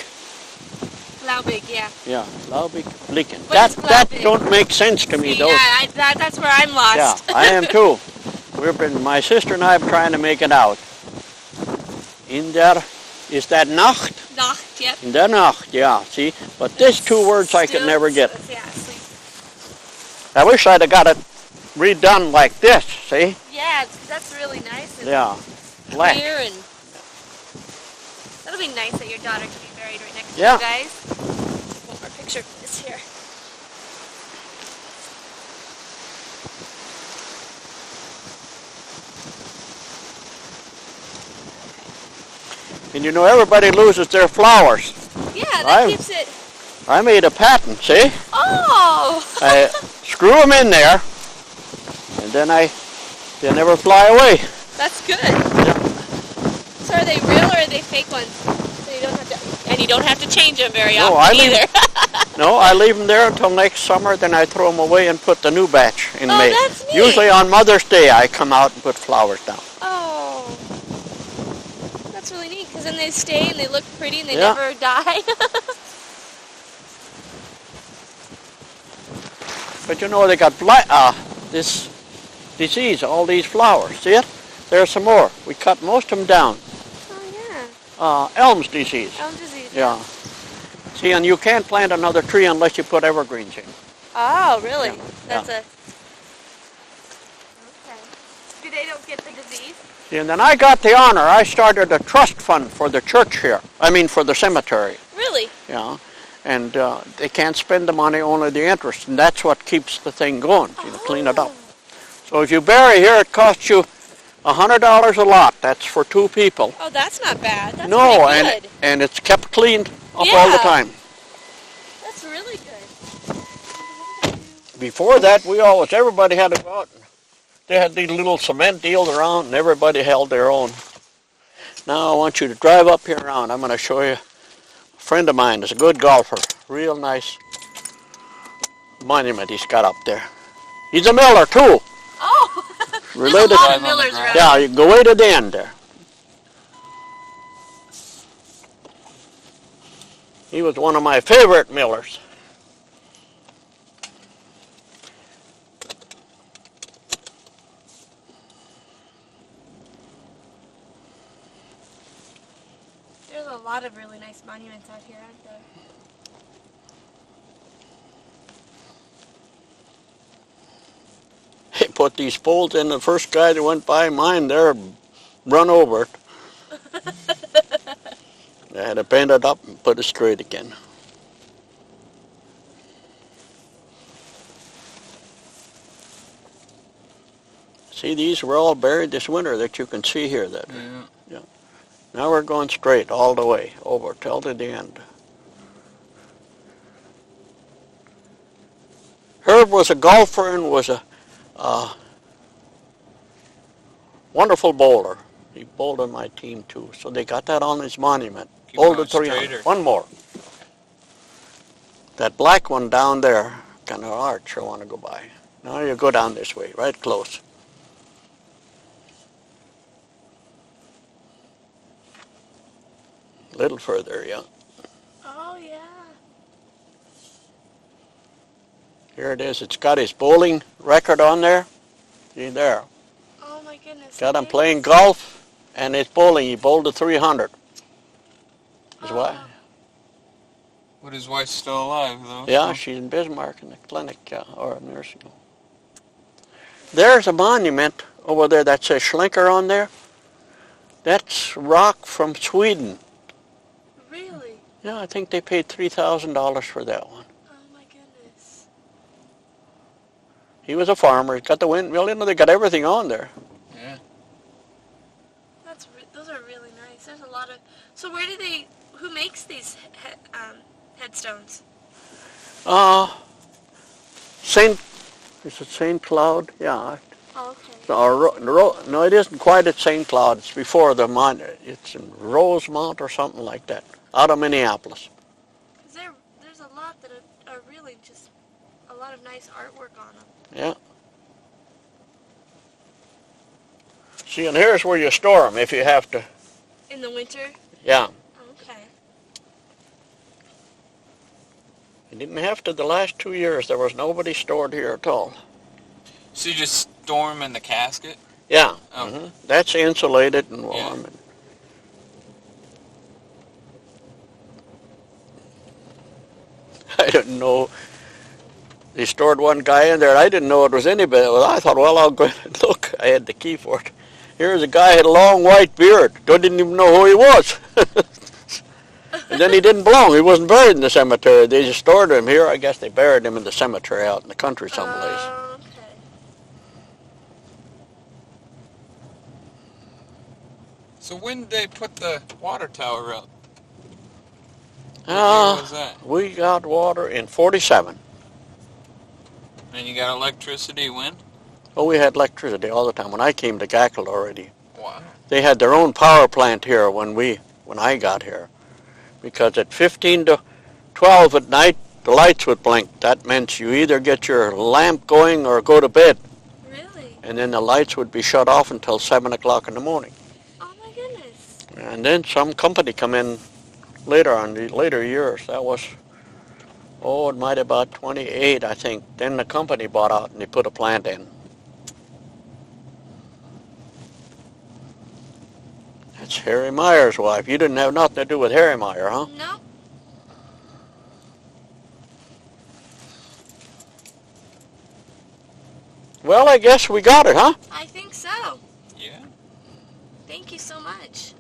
Laubig, yeah. Yeah, Glaubig, Blicken. What is That Glaubig? don't make sense to me, See, those. yeah, that's where I'm lost. Yeah, I am too. My sister and I are trying to make it out. In der, is that Nacht? Nacht, yep. In der Nacht, yeah, see? But these 2 words I could never get. Yeah, sleep. I wish I'd have got it redone like this, see? Yeah, that's really nice. And Yeah, flat. clear and that'll be nice that your daughter can be buried right next Yeah. to you guys. One more picture of this here. And you know, everybody loses their flowers. Yeah, that I- keeps it. I made a pattern, see? Oh! I screw them in there, and then they never fly away. That's good. Yeah. So are they real or are they fake ones? So you don't have to And you don't have to change them very No, often either. No, I leave them there until next summer, then I throw them away and put the new batch in May. That's neat. Usually on Mother's Day I come out and put flowers down. Oh, that's really neat because then they stay and they look pretty and they Yeah. never die. But you know they got this disease, all these flowers. See it? There's some more. We cut most of them down. Oh yeah. Elm's disease. Elm disease. Yeah. See, and you can't plant another tree unless you put evergreens in. Oh, really? Yeah. That's a. Okay. Do they don't get the disease? See, and then I got the honor. I started a trust fund for the church here. I mean, for the cemetery. Really? Yeah. And they can't spend the money, only the interest. And that's what keeps the thing going, see, to clean it up. So if you bury here, it costs you $100 a lot. That's for 2 people. Oh, that's not bad. That's No, pretty good. and it's kept cleaned up all the Yeah. time. That's really good. Before that, everybody had to go out. They had these little cement deals around, and everybody held their own. Now I want you to drive up here around. I'm going to show you a friend of mine is a good golfer. Real nice monument he's got up there. He's a miller, too. Oh, Related. there's a lot of millers around. Yeah, you can go way to the end there. He was one of my favorite millers. There's a lot of really nice monuments out here, aren't there? They put these poles in. The first guy that went by mine there run over it. They had to bend it up and put it straight again. See, these were all buried this winter that you can see here. Yeah. Now we're going straight all the way over till to the end. Herb was a golfer and was a wonderful bowler. He bowled on my team too, so they got that on his monument. Keep Bowled going at 300. straighter. One more. That black one down there, kind of arch I want to go by. Now you go down this way, right close. A little further, yeah. Oh, yeah. Here it is. It's got his bowling record on there. See there. Oh, my goodness. Got him okay. playing golf and his bowling. He bowled a 300. His wife. But his wife's still alive, though. Yeah, she's in Bismarck in the clinic or a nursing home. There's a monument over there that says Schlenker on there. That's rock from Sweden. Really? Yeah, I think they paid $3,000 for that one. Oh, my goodness. He was a farmer. He's got the windmill. You know, they got everything on there. Yeah. Those are really nice. There's a lot of... So who makes these headstones? Is it St. Cloud? Yeah. Oh, okay. No, it isn't quite at St. Cloud. It's before the monument. It's in Rosemount or something like that, out of Minneapolis. Because there's a lot that are really just a lot of nice artwork on them. Yeah. See, and here's where you store them if you have to. In the winter? Yeah. Okay. You didn't have to the last 2 years. There was nobody stored here at all. So you just store them in the casket? Yeah. Oh. That's insulated and warm. Yeah. I didn't know. They stored one guy in there, and I didn't know it was anybody. Well, I thought, well, I'll go and look. I had the key for it. Here's a guy who had a long white beard. Didn't even know who he was. And then he didn't belong. He wasn't buried in the cemetery. They just stored him here. I guess they buried him in the cemetery out in the country someplace. Okay. So when did they put the water tower up? What year was that? We got water in 47. And you got electricity when? Oh, we had electricity all the time. When I came to Gackle already, Wow. they had their own power plant here when I got here. because at 15 to 12 at night, the lights would blink. That meant you either get your lamp going or go to bed. Really? And then the lights would be shut off until 7 o'clock in the morning. Oh my goodness. And then some company come in later on, the later years. That was, it might have about 28, I think. Then the company bought out and they put a plant in. That's Harry Meyer's wife. You didn't have nothing to do with Harry Meyer, huh? No. Well, I guess we got it, huh? I think so. Yeah. Thank you so much.